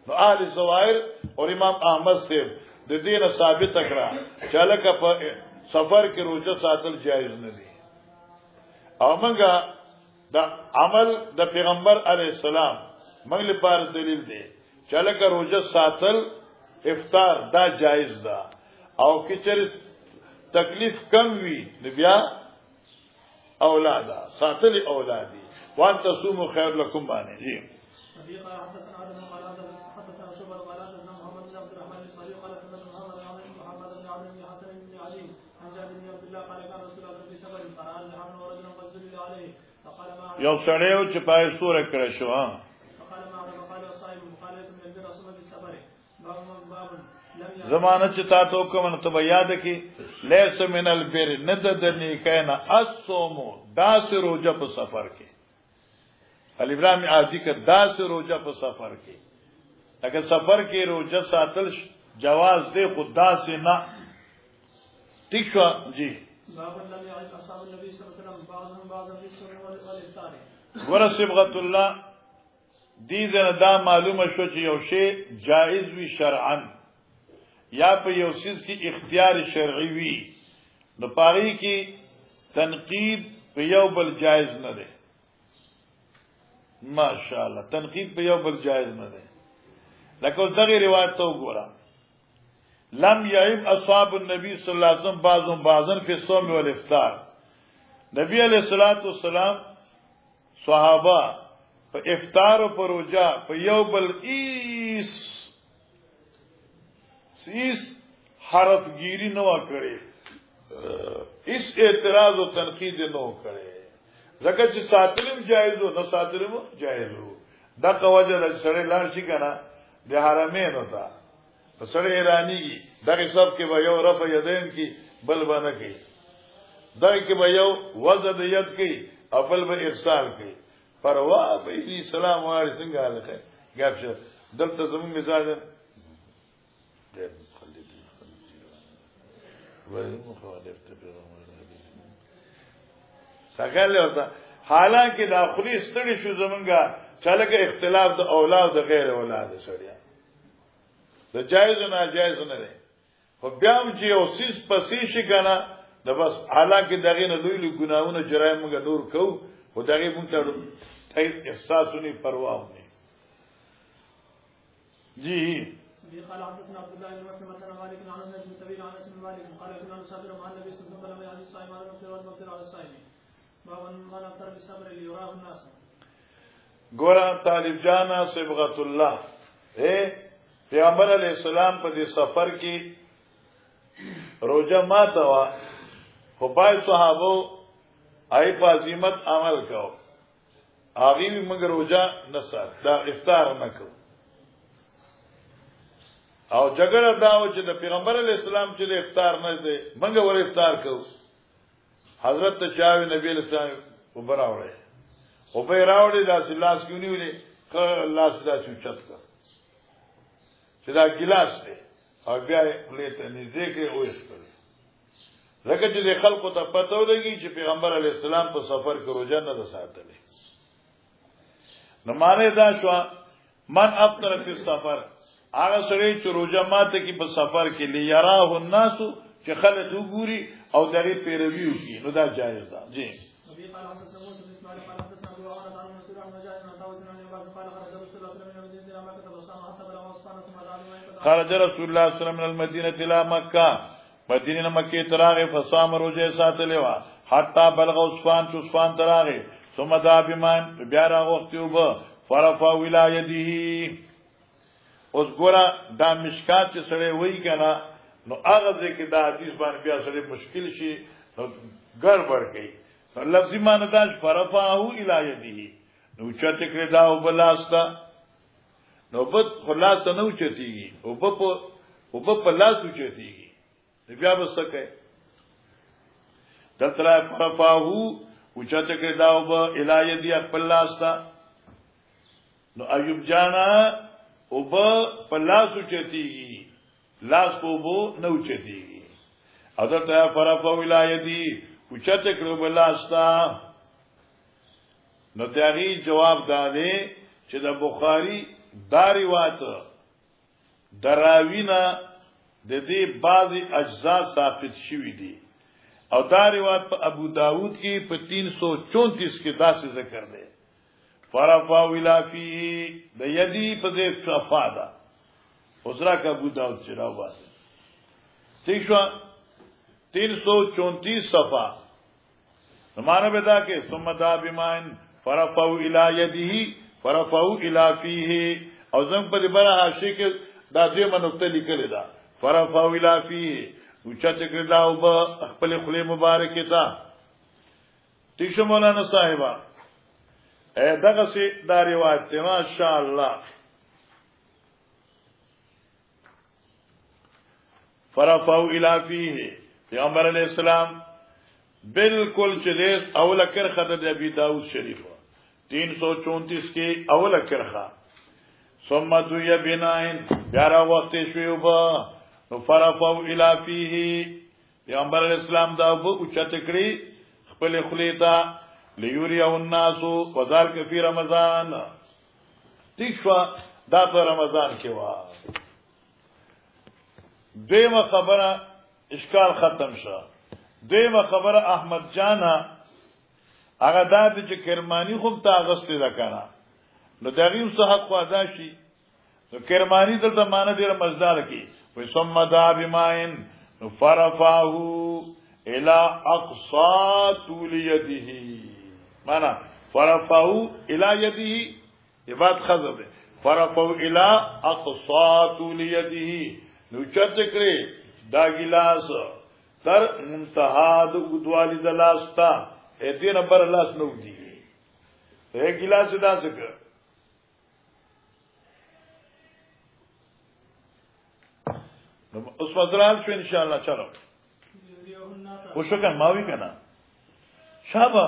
نو اهل زوایر او امام احمد سے د دې نه ثابت کړه چې لکه په سفر کې روزه ساتل جایز نه دي او موږ دا عمل د پیغمبر علی السلام موږ لپاره دلیل دی چې لکه روزه ساتل افطار دا جایز ده او کچر تکلیف کم وی بیا اولادا ساتل اولادی وان تصوموا خير لكم باندې جی یو سړیو چې پای سوره کړی شو ها زمانه چې تاسو کوم ته یاد کی لیس من البر نددنی کینا الصوم داس روزه په سفر کې ابراهیم عادی کا داس روزه په سفر کې اگر سفر کې روزه ساتل جواز دی خدا سے نہ ٹھیک شو جی ګوره صبغت الله دې دا معلومه شو چې یو شی جائز وی شرعاً یا په یو سیس کې اختیار شرعي وي نو پاره کې تنقید په یو بل جایز نه ده ماشاءالله تنقید په یو بل جایز نه ده لکه دغه روایت ته وګورئ لم يعب اصحاب النبي صلى الله عليه وسلم بعضهم بعضا في الصوم والافطار نبی علیہ الصلوۃ والسلام صحابه په افطار او په روزه په یو بل اس حرف گیری نو کړي اس اعتراض او تنقید نو کړي زکه چې ساتلم جایز او نه ساتلم جایز دا کوجه د سره لار شي کنه د حرمین وتا سره ایرانی دغه سب کې به یو رفع یدین کی بل باندې کی دغه کې به یو وضع د ید کی خپل به ارسال کی پروا به دې سلام علیکم څنګه حالته غاب شه دلته زمون مزاج حالانکه داخلي ستړي شو زمونږه چاله اختلاف د اولاد د غیر اولاد سره د جایز او ناجایز نه لري خو بیا هم چې یو سیس پسې شي کنه د بس حالانکه دغه نه لوی لوی ګناونه جرایم موږ نور کو خو دغه مونږ ته احساسونی پروا نه جی قال حدثنا عبد الله بن مسلمة عن مالك عن انس بن طويل عن انس بن مالك قال كنا نسافر مع النبي صلى الله عليه وسلم يعني الصائم على المفطر والمفطر على الصائم باب من افطر بالصبر ليراه الناس ګورا طالب جانا صبغت الله پیغمبر علیہ السلام په دې سفر کې روزه ماته وا خو پای صحابه آی په عظمت عمل کو هغه موږ روزه نه سات دا افطار نه کو او جګړه دا و چې د پیغمبر علی السلام چې د افطار نه دی موږ ور افطار کو حضرت شاوی نبی علیہ السلام وبراوړي او په راوړي د لاس کیونی ولې لاس دا چوچت کا چې دا ګلاس دی او بیا لیته نږدې کې وښکل لکه چې د خلکو ته پته ولګي چې پیغمبر علی السلام په سفر کې روزه نه ده ساتلې نو معنی دا شو من افطر فی السفر هغه سړی چې روزه ماته کې په سفر کې لیراه الناس چې خلک وګوري او دغه پیروي وکړي نو دا جایز ده جی خرج رسول الله صلی الله علیه وسلم من المدینه الى مکه مدینه مکه تراغه فصام روزه ساتلې وا حتا بلغ عثمان عثمان تراغه ثم ذا بمان بیا راغ وخت وب فرفع ولایته اوس ګورا دا مشکات چې سره وای کنه نو هغه ځکه دا حدیث باندې بیا سره مشکل شي نو ګړبړ کوي لفظي معنی دا فرفعه ولایته نو چته کړه دا وبلاستا نو بد خلاص ته نو چتیږي او په لاس چتیږي بیا بس کوي دتره فرفعه او چته کړه دا وب الایته خپل لاستا نو ایوب جانا او با پلاسو چتیگی لاس کو بو نو چتیگی حضرت فرفا ولایتی اوچت کرو بلاستا نو تیاغی جواب داده چه دا بخاری دا روایت دراوینا ده دی بعضی اجزا ثابت شوی دی او دا روایت پا ابو داود کی پا 334 کی دا سے ذکر دے فرفا ولافی د یدی په دې صفا ده اوسرا کا ابو داود چراو واسه ٹھیک شو 334 صفا زمانه بدا کې ثم ذا بمان فرفا الى یده فرفا الى فیه او زم په بره حاشیه کې دا دې منوکته لیکل ده فرفا الى فیه او چې کړه او خپل خلی مبارک تا ٹھیک شو مولانا صاحبہ دغه سي دا روایت ته ماشاء الله فرفعوا الى فيه پیغمبر علیہ السلام بالکل چلیس اول کرخه د ابي داود شریف 334 کې اول کرخه ثم دوی بناین بیارا وخت شوی وب فرفعوا الى فيه پیغمبر علیہ السلام دا وب او چت کړی خپل خلیتا لیوریا الناس وذلك فی رمضان تیشوا دا په رمضان کې وا دیمه خبره اشکال ختم شو دیمه خبره احمد جانا هغه د چې کرمانی خو ته اغستې ده کنه نو دغه څه حق ادا شي نو کرمانی دلته معنی ډیره مزدار کی وې ثم ذا بماین فرفعه الى اقصى طول يده مانا فرفعو الى يده عباد خذب فرفعو الى اقصى طول يده نو چت کړي دا ګلاس تر منتها د غدوالي د لاس تا اته نمبر لاس نو دی اے ګلاس دا څنګه نو اوس مزرال شو ان شاء الله چلو وشکن ماوی کنا شابه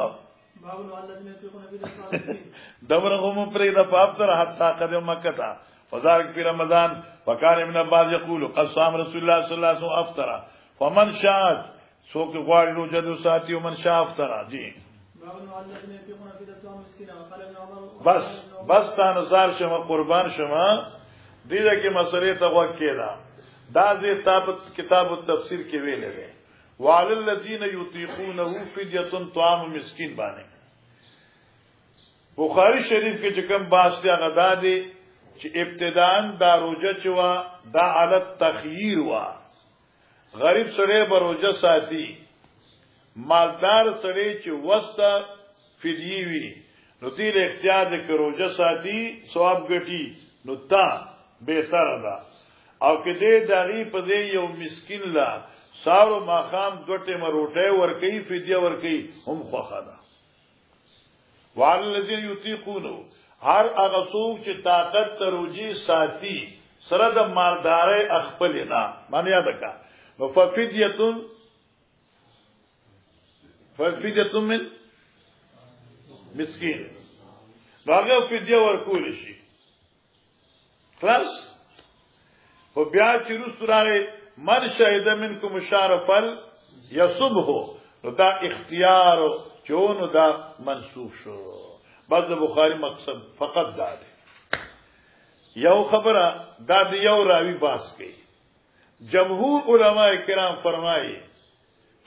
دبرهم پرې د فافتر حتا قدم مکه تا وذلك في رمضان وكان ابن عباس يقول قد صام رسول الله صلى الله عليه وسلم افطر فمن شاء سوق غواړي روزه ساتي ومن شاء افطر جی بس تا نظر شمه قربان شمه دې کې مسلې ته وکړه دا دې کتاب التفسیر کې ویلې ده وعلى الذين يطيقونه فديه طعام مسكين باندې بخاری شریف کې چې کوم باس دی هغه دا دی چې ابتداء دا روزه چوا دا حالت تخییر وا غریب سره به روزه ساتي مالدار سره چې وسته فدیه وی نو دې اختیار دې روزه ساتي ثواب ګټي نو تا به سره ده او کې دې دغه په دې یو مسکین لا سارو ماخام دوټه مروټه ور کوي فدیه ور کوي هم خوخه ده وعلى الذين يطيقونه هر هغه څوک چې طاقت تروجي ساتي سره د مالداري خپل نه معنی یاد کا ففدیه من مسکین هغه فدیه ورکول شي خلاص خو بیا چې رسول راغی من شهد منکم شارفل یصبه نو دا اختیار چونو دا منسوخ شو. بس د بخاری مقصد فقط دا دی. یو خبره دا د یو راوی باس کوي. جمهور علماء کرام فرمایي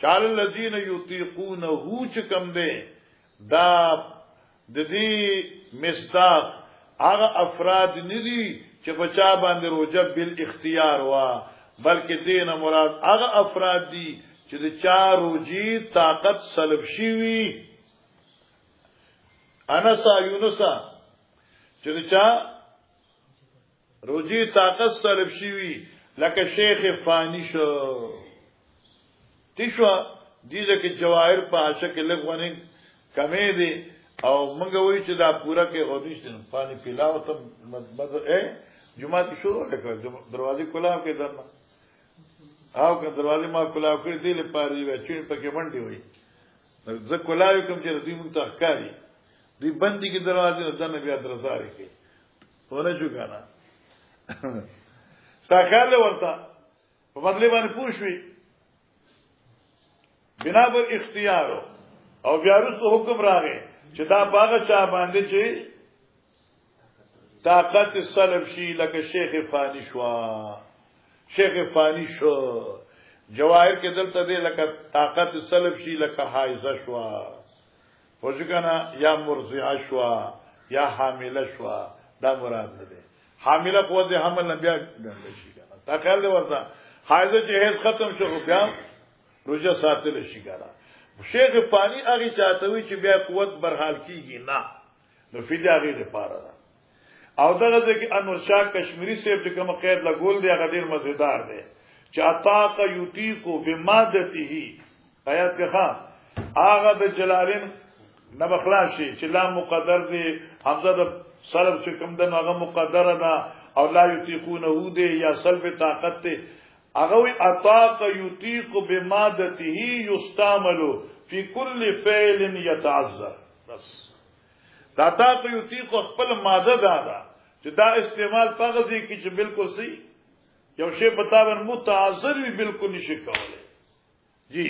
چال الذین یطیقونه چې کم دی دا د دې مصداق هغه افراد ندي چې بچا باندې روزه بل اختیار وا بلکې دینه مراد هغه افراد دي چې د چا روزي طاقت سلب شي. انسا یونسا چې د چا روزي طاقت سلب شي لکه شیخ فانی شو تیشو دیزه کې جواهر په عاشق لغونه کمې دي او موږ وایو چې دا پورا کې اودیشن پانی پیلاو ته مزه جمعه شروع وکړه دروازې کلاو کې درنه او که دروازې ما کلاو کړې دي لپاره یې چې پکې منډي وي زه کلاو کوم چې دوی مونږ ته ښکاری دوی بندي کې دروازې نه ځنه بیا درزاري کوي ونه جو کنه ساکاله ورته په بدلې باندې پوښوي بنا پر اختیار او بیا وروسته حکم راغی چې دا باغ چا باندې چې طاقت سلب شي لکه شیخ فانی شوا شیخ فانی شو جواهر کې دلته دی لکه طاقت سلب شي لکه حایزه شوا وځګنا یا مرضعه شوا یا حامله شوا دا مراد نه دی. حامله قوت حمل نه بیا ګڼل شي کنه تا خیال دی ورته حایزه چې هیڅ ختم شو بیا روزه ساتل شي کنه. شیخ فانی هغه چاته وي چې بیا قوت برحال کیږي نه نو فدیه هغه لپاره ده. او دغه ځکه انور شاه کشمیری صاحب چې کوم قید لګول دی هغه ډیر مزیدار دی چې اطاق یطیقو بمادته آیات کې ښا هغه د جلالین نه بخلاشي چې لا مقدر دی حمزه د سلب چې کوم د هغه مقدره ده او لا یطیقونه دی یا سلب طاقت ته هغه وی اطاق یطیق بمادته یستعمل فی کل فعل یتعذر. بس دا طاق یطیق خپل ماده ده چې دا استعمال پغزي کی چې بالکل صحیح یو شی بتاون متعذر وی بالکل نشي کولای. جی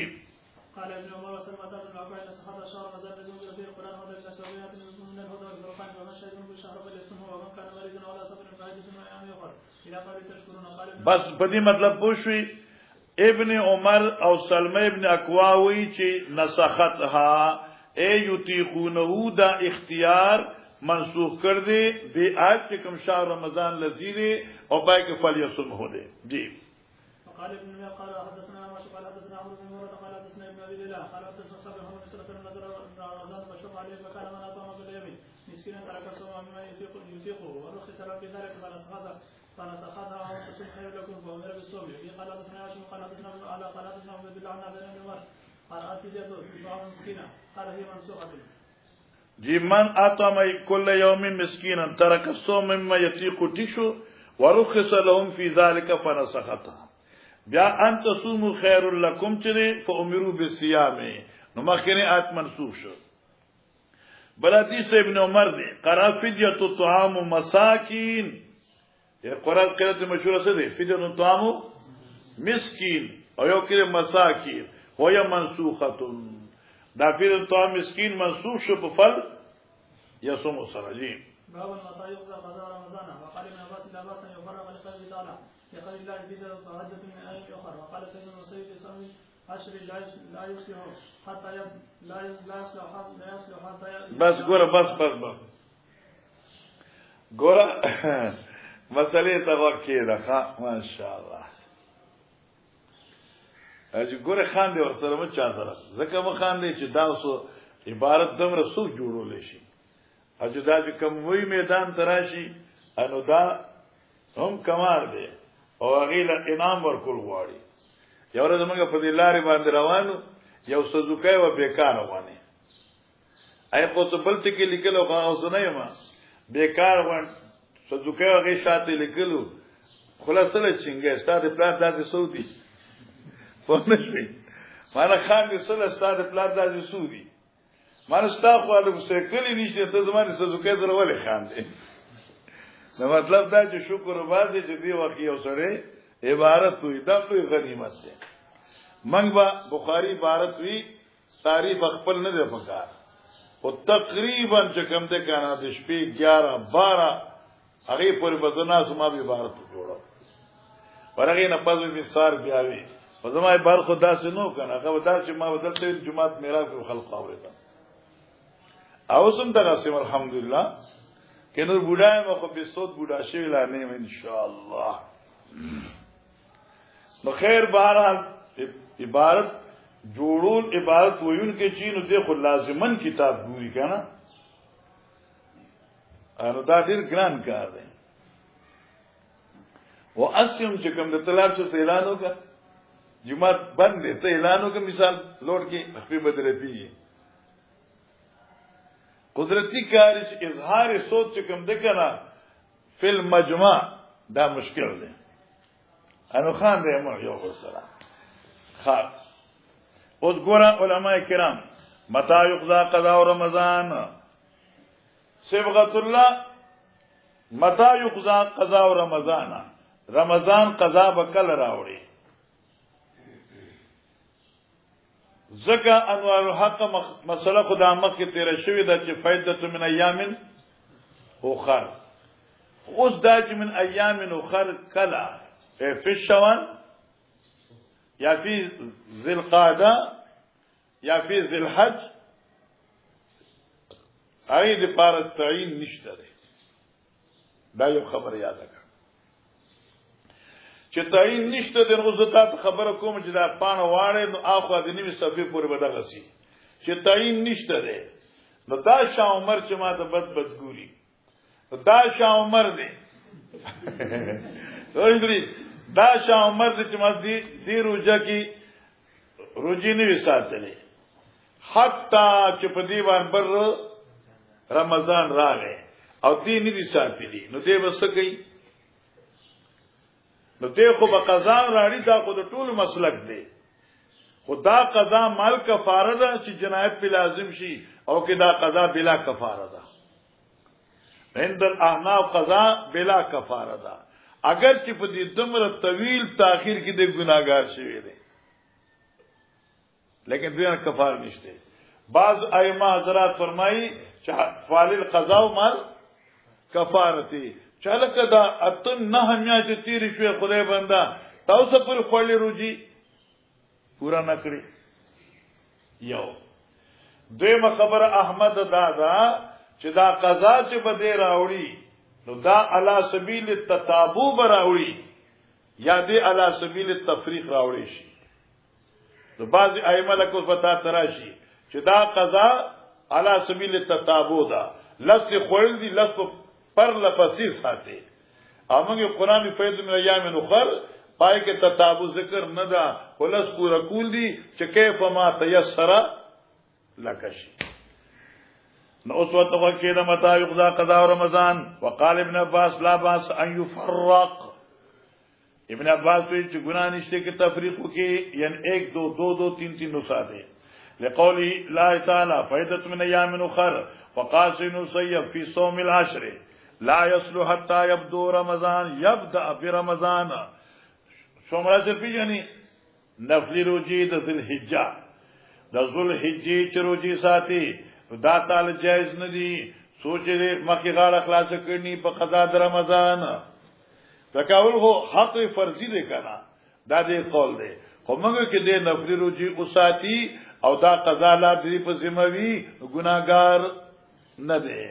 قال ابن عمر وسلم بن عقيل صحابه شهر مزاد النبي في القران هذا الاسبوعات من الهدى والفرقان ومن شهد بالشهر فليصوم ومن كان مريضا على سفر فعده من ايام اخرى الى قال تشكرون. قال بس بدی مطلب پوښوي ابن عمر او سلمہ ابن اکواوی چې نسختها ای یطیقونه دا اختیار منسوخ کر دے دی آیت کے کم شاہ رمضان لذیذ اور بائی کے فلیصم ہو دے. جی قال ابن عمر قال حدثنا قال حدثنا عمرو بن مرة قال حدثنا ابن ابي ليلى قال حدثنا صاحب محمد صلى الله عليه وسلم نظر رمضان فشق عليه فكان من اطعم باليمين مسكينا ترك الصوم مما يطيقه ورخص له في ذلك فنسخها وتصوم خير لكم فامر بالصوم. قال حدثنا هاشم قال حدثنا ابن اعلى قال حدثنا عبد الله عن ابن عمر قال اتيت ببعض مسكينا قال هي منسوخه. جی من اطعم كل يوم مسكينا ترك الصوم مما يطيق تشو ورخص لهم في ذلك فنسختها. بیا انت صوموا خير لكم چره فامروا بالصيام نو مخکنه آیت منسوخ شو. بل حدیث ابن عمر دی قرا فدیه طعام مساکین یہ قرآن قرات مشهور څه دی فدیه طعام مسکین او یو کله مساکین هو منسوخه دا فدیه طعام مسکین منسوخ شو په فل یصوم الصلاجین. باب متى يقضى قضاء رمضان وقال ابن عباس لا باس ان يفرغ لقوله تعالى لقول الله بدء فعدة من ايام اخرى. وقال سيد المسيب في صوم عشر لا يصلح حتى لا يصلح حتى بس ګوره بس ګوره مسئله ته واقع ده ښا ماشاءالله اج ګوره خان دی ورسره مچ سره زکه مخ خان دی چې دا اوس عبارت دمر سو جوړول شي اجدا چې کوم وی میدان تراشي انو دا هم کمال دی او غیله انعام ورکول غواړي. یو ورځ موږ په دې لارې باندې روانو یو سوزوکای و بیکار وانه اي په بل ټکی لیکلو اوس نه یم بیکار وان سوزوکای هغه شاته لیکلو خلاصه لچنګه ستاسو پلان داسې سعودي فهمښوي مانا خان دې سره ستاسو پلان داسې سعودي مانا ستاسو خو له څه کلی نشته ته زمانه سوزوکای درولې خان دې نو مطلب دا چې شکر وباسي چې دی وخت یو سره عبارت وي دا لوی غنیمت ده. منګ با بخاری عبارت وی تعریف خپل نه ده پکار او تقریبا چې کوم ده کنه د شپې 11 12 هغه پر بدنا سما به عبارت جوړو ورغه نه پزو مثال بیاوی په زما بار خدا سے نو کنه هغه دا چې ما بدلته جمعات میرا کو خلق اوریدا او سم تاسو الحمدلله کنور بوډای مخ په صوت بوډا شي لا نه ان شاء الله. نو خیر بهرحال عبارت جوړول عبارت ویون کې چینو دی خو لازمن کتاب ګوري کنه انو دا ډیر ګران کار دی. او اسیم چې کوم د طلاب څخه اعلان وکړ جمعه بند ته اعلان وکړ مثال لوټ کې خپل بدره پیږي قدرتی کار چې اظهار صوت چې کوم د کنه فل مجمع دا مشکل دی. انو خان دې مو یو سره خاص اوس ګور علماء کرام متى يقضى قضاء رمضان صبغه الله متى يقضى قضاء رمضان رمضان قضا بکل راوړي زکا انوار الحق مسله خدا مخ کې تیر شوی د چې فائدته من ایام اخر اوس دا چې من ایام اخر کلا فی الشوال یا فی ذی القعده یا فی ذی الحج هغه د پاره تعین نشته ده. دا یو خبر یاد کړه چې تعین نشته د غزتات خبره کوم چې دا پانه واړې نو اخو د نیمه صفې پورې بدغه سي چې تعین نشته ده. نو دا شاه عمر چې ما ته بد ګوري دا شاه عمر دی ورګري دا شاه عمر چې ما دي روزه کې روزي نه وساتلې حتی چې په دیوان بر رمضان راغی او دې نه دي ساتلې نو دې وسه کوي نو دې خو به قضا راړي دا خو د ټول مسلک دی. خدا قضا مال کفاره ده چې جنایت په لازم شي او کې دا قضا بلا کفاره ده. عند الاحناف قضا بلا کفاره ده اگر چې په دې دمر طویل تاخير کې د ګناګار شوی دی لیکن دوی کفاره نشته. بعض ائمه حضرات فرمایي چې فعل القضاء مال کفارتي چاله دا اتن نه میا چې تیر شوی خدای بندا تاسو پر خپل روزي پورا نکړي. یو دویمه خبره احمد دادا چې دا قضا چې بده راوړي نو دا علی سبیل التتابع براوړي یا دې علی سبیل التفریق راوړي شي. نو بعض ائمه له کو پتا تراشي چې دا قضا علی سبیل التتابع دا لفظ خړل دي لفظ پر لپسې ساتي امغه قرآن فیض من ایام اخر پای کې تتابع ذکر نه دا ولس پورا کول دي چې کیف ما تيسر لکشي. نو اوس وته کې دا متا یقضا قضاء رمضان وقال ابن عباس لا باس ان يفرق. ابن عباس چې ګناه نشته کې تفریق وکي یعنی 1 2 2 2 3 3 نو ساده لقوله لا تعالی فائدۃ من ایام اخر وقاسن سیب فی صوم العشر لا يصلح حتى يبدو رمضان يبدا برمضان. شومره چې پیژني نفلی روزي د ذل حجه د ذل حجې چې روزي ساتي دا تعالی جایز نه دي سوچ دې مکه غاړه خلاص کړنی په قضا د رمضان تکاول هو حق فرضی دی کنه دا دې قول دی خو موږ کې دې نفلی روزي او ساتي او دا قضا لا دې په ذموي ګناګار نه دی.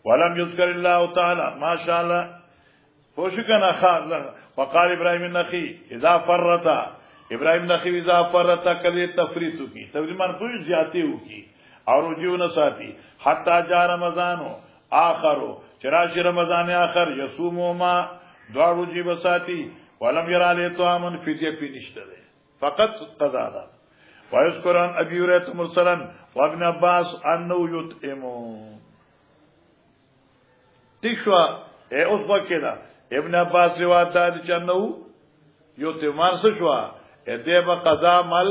ولم يذكر الله تعالى ما شاء الله فوشكنا خاص. وقال ابراهيم النخعي اذا فرط ابراهيم النخعي اذا فرط کله تفریط کی تقریبا کوئی زیاتی ہو کی اور رجوع ساتھی حتى جاء رمضان اخر چراش رمضان اخر يصوم ما دعا رجوع ساتھی ولم يرى له طعام فدیه پینشته فقط قضا ده. ويذكر عن ابي هريره مرسلا وابن عباس انه يطعم. تشوا اوس وکړه ابن عباس روایت ده چې انه یطعم شوا دې به قضا مل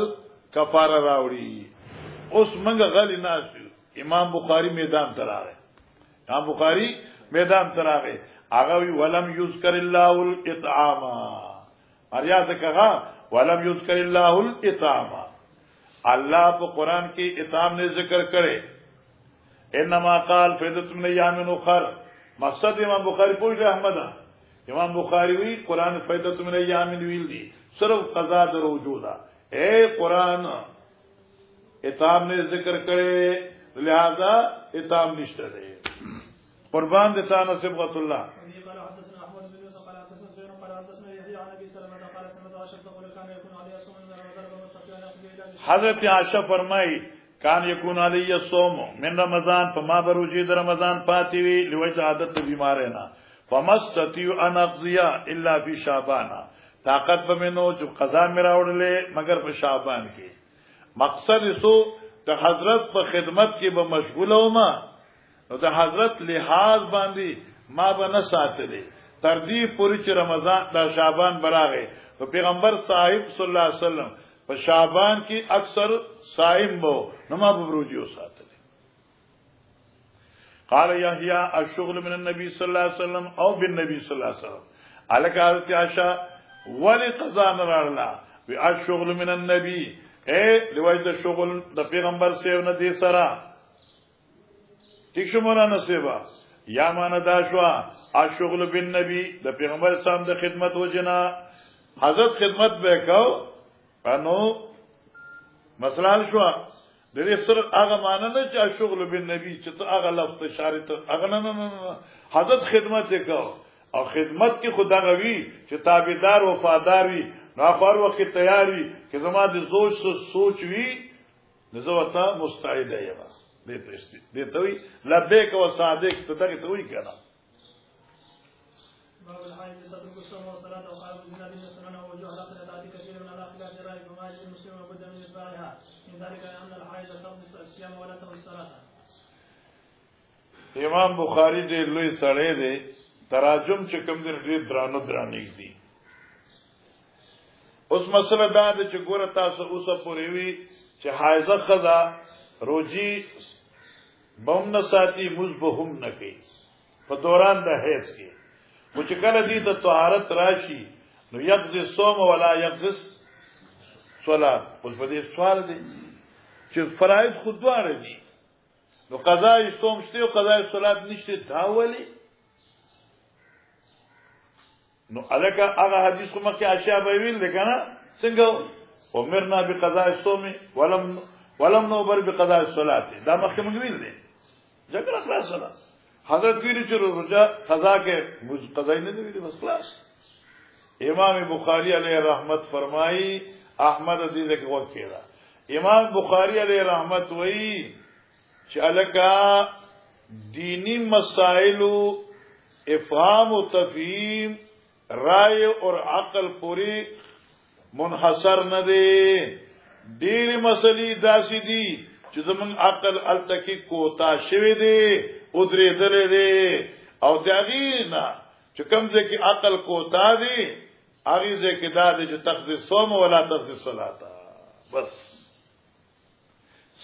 کفاره راوړي. اوس منګه غلی ناس امام بخاری میدان ته راغی. امام بخاری میدان تراغه هغه وی ولم یذکر الله الاطعام اریا ته کہا ولم یذکر الله الاطعام الله په قران کې اطعام نے ذکر کرے انما قال فیدت من ایام اخر مقصد امام بخاری پوښ احمد امام بخاری وی قران فیدت من ایام ویل دي صرف قضا در وجودا اے قران اطعام نے ذکر کرے لہذا اطعام نشته ده قربان دتا نصبغت الله حضرت عائشہ فرمائی کان یکون علی الصوم من رمضان فما بروجی در رمضان پاتی وی لوجه عادت بیمار ہے نا فمستطيع ان اقضي الا فی شعبان طاقت بمنو جو قضا میرا وړلې مگر په شعبان کې مقصد سو ته حضرت په خدمت کې به مشغول ومه نو ته حضرت لحاظ باندې ما به نه ساتلې تر دې پوری چې رمضان دا شعبان براغه تو پیغمبر صاحب صلی الله علیه وسلم په شعبان کې اکثر صائم وو نو ما به روزي ساتلې قال يحيى الشغل من النبي صلی الله علیه وسلم او بالنبي صلی الله علیه وسلم الک حضرت عائشہ ولی قضا نرالله وی الشغل من النبي اے لوجد شغل د پیغمبر سیو نه دي سرا ٹھیک شو مولانا سیوا یا مان داشوا الشغل بالنبي د پیغمبر سام د خدمت وجنا حضرت خدمت وکاو انو مثلا شو د دې سره هغه معنی نه چې الشغل بالنبي چې ته هغه لفظ اشاره ته هغه نه حضرت خدمت وکاو او خدمت کې خدا غوي چې تابعدار وفادار وي نو هر وخت تیار وي چې زما د زوج سوچ وي نزوته مستعد یم دې ته وي لبیک و صادق ته دغه ته وي کنه باب الحائض تترك الصوم والصلاة وقال بزنا بالنسبة ووجوه لقد تأتي كثير من الأخلاق الرأي فما يجب المسلم وبد من إتباعها من ذلك أن الحائض تقضي الصيام ولا تقضي الصلاة. امام بخاری دې لوی سړی دی تراجم چې کوم دې ډېر درانه دي اوس مسله دا ده چې ګوره تاسو اوسه پورې وی چې حایضه خدا روزي بم نه ساتي مزبهم نه کوي په دوران د حیض کې خو چې کله دې د طهارت راشي نو یقضي الصوم ولا یقضي الصلاه اوس په دې سوال دی چې فرایض خود دواره دي نو قضا صوم شته او قضا صلات نشته دا ولی نو الکه هغه حدیث کومه کې اشیاء به ویل ده کنه څنګه امرنا بقضاء الصوم ولم نؤمر بقضاء الصلاه دا مخکې موږ ویل دي ذکر خلاصه حضرت ویل چې روزه قضا کې قضا نه دی ویل بس خلاص امام بخاری علیه رحمت فرمایي احمد دې کې وکړه امام بخاری علیه رحمت وایي چې الکه دینی مسائل افهام و تفهیم رائے اور عقل پوری منحصر نه دي ډېر مسلې داسې دي چې زمون عقل التکی کوتا شوی دی او درې درې دی او دغې نه چې کوم ځکه عقل کوتا دی هغه ځکه دا دی چې تخصیص صوم ولا تخصیص صلات بس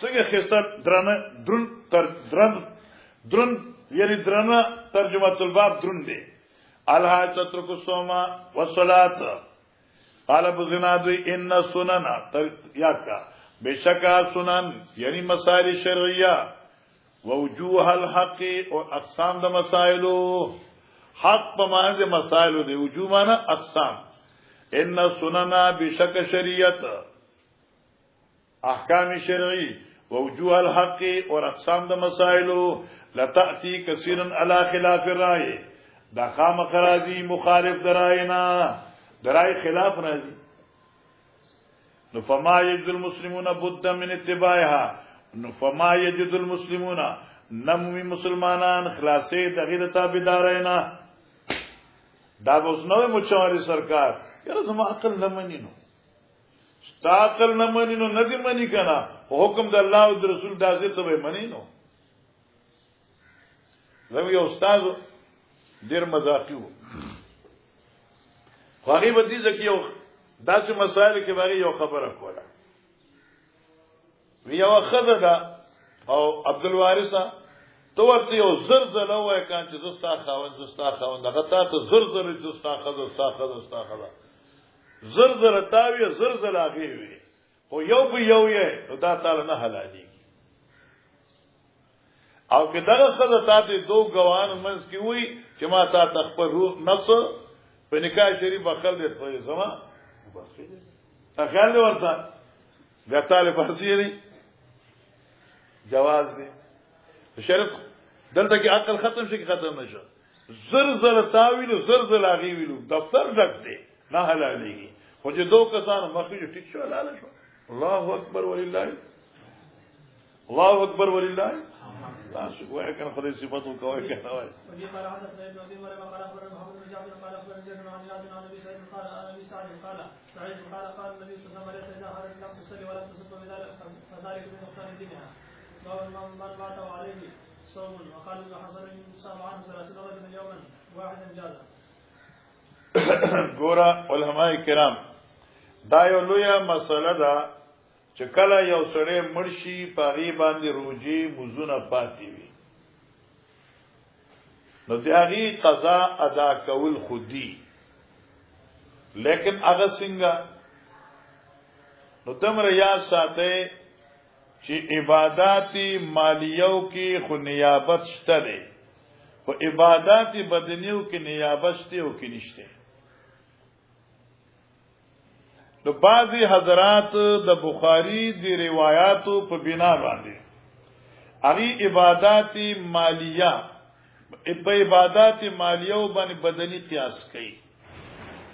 څنګه خسته درن یعنی درنه ترجمه الباب درن دی الحاج تترك الصوم والصلاه قال بزناد ان سنن یاکا بشکا سنن یعنی مسائل شرعیه ووجوه الحق اور اقسام د مسائل حق په معنی د مسائل دی وجوه معنی اقسام ان سنن بشک شریعت احکام شرعی ووجوه الحق اور اقسام د مسائل لتاتي كثيرا على خلاف الرأي دا خام خرازی مخالف درائنا درائي خلاف راضی نو فما يجد المسلمون بد من اتباعها نو فما يجد المسلمون نمومی مسلمانان خلاصی دغید تابدارینا دا بوزنوی مچواری سرکار یار زما عقل نمانی نو ستا عقل نمانی نو ندی منی کنا حکم دا اللہ و دا رسول دازی تو بے منی نو زمین استازو دیر مذاقی ہو خواهی با دیزه که یو داسی مسائل که باقی یو خبر کولا وی یو خده دا او عبدالوارثا تو ورته یو زر وای کان چې زستا خاوند هغه ته زر زستا خزه زر تاوی زر هغه وي خو یو به یو یې دا تعالی نه حلالي او که دغه خزه ته دو غوان منځ کې وي چې ما تا تخپل روح نفس په نکاح شریف خپل دې په زما تخیل ورته بیا تعالی فرضی دی جواز دی شرط دلته کې عقل ختم شي ختم نشو زر تاویلو زر هغه ویلو دفتر ډک دی نه حلاليږي خو چې دو کسان مخې ټیک شو حلال شو الله اکبر ولله تاسو وایي کنه خدای صفاتو کوي کنه وایي ګورا علماء کرام دا یو لویه مسله ده چې کله یو سړی مرشي پاغي باندې روجي مزونه پاتې وي نو دغه قضا ادا کول خودي لیکن هغه څنګه نو تمره یا ساته چې عبادتي مالیو کې خو نیابت شته ده خو عبادتي بدنیو کې نیابت شته او کې نشته نو بعضی حضرات د بخاری دی روایاتو په بنا باندې هغه عبادتي مالیه په عبادتي مالیو باندې بدني قیاس کوي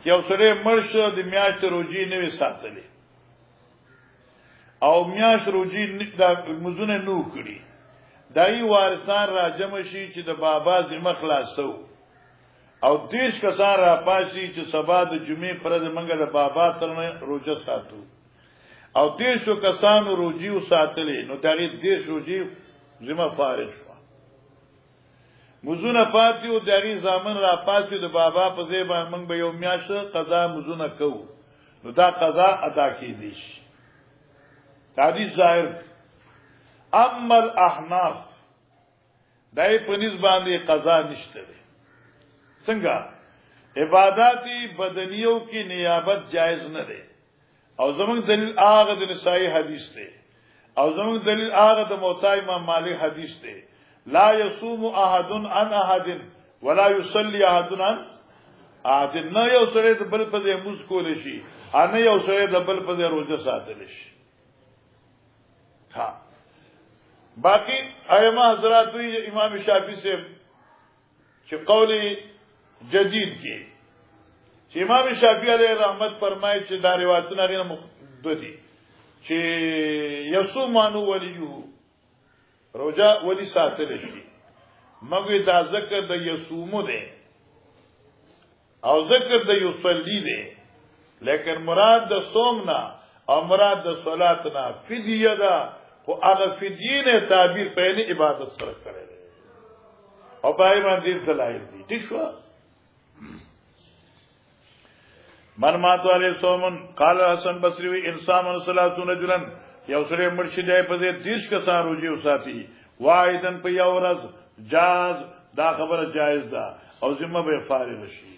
یو سره مرشه د میاشت روزي نه وي ساتلې او میاشت روزي د مزونه نو کړی دای وارثان راجم شي چې د بابا ذمہ خلاصو او دیش کسان را پاشي چې سبا د جمعې پر د منګه د بابا ترنه روزه ساتو او دیشو کسان روزي ساتلې نو دغه دیش روزي ذمہ فارغ شو مزونه پاتیو دغه ځامن را پاسي د بابا په ځای باندې موږ به یو میاش قضا مزونه کوو نو دا قضا ادا کیږي حدیث ظاهر اما الاحناف دای په نسبت باندې قضا نشته څنګه عبادتي بدنیو کې نیابت جایز نه ده او زمونږ دلیل هغه د نسائی حدیث ده او زمونږ دلیل هغه د موطا امام مالک حدیث ده لا يصوم احد عن احد ولا يصلي احد عن احد نه یو سره د بل په ځای موږ کول شي ان یو سره د بل په ځای روزه ساتل شي ها باقی ائمه حضرات وی امام شافعی سے چې قولی جدید کی چې امام شافعی علیه رحمت فرمایي چې دا روایتونه غیر مخدودي چې یصوم انو ولیو روزه ولی ساتل شي مګوي دا ذکر د یصومو ده او ذکر د یصلی ده لیکن مراد د صوم نه او مراد د صلات نه فدیه ده او هغه فدیه نه تعبیر په نه عبادت سره کړي او پای باندې دلایل دي ٹھیک شو من ماتو علی صومن قال حسن بصری انسان صلاتون رجلن یو سره مرشد په دې دیش کسان روزي وساتي واحدن په یو ورځ جاز دا خبره جایز ده او ذمہ به فارغ شي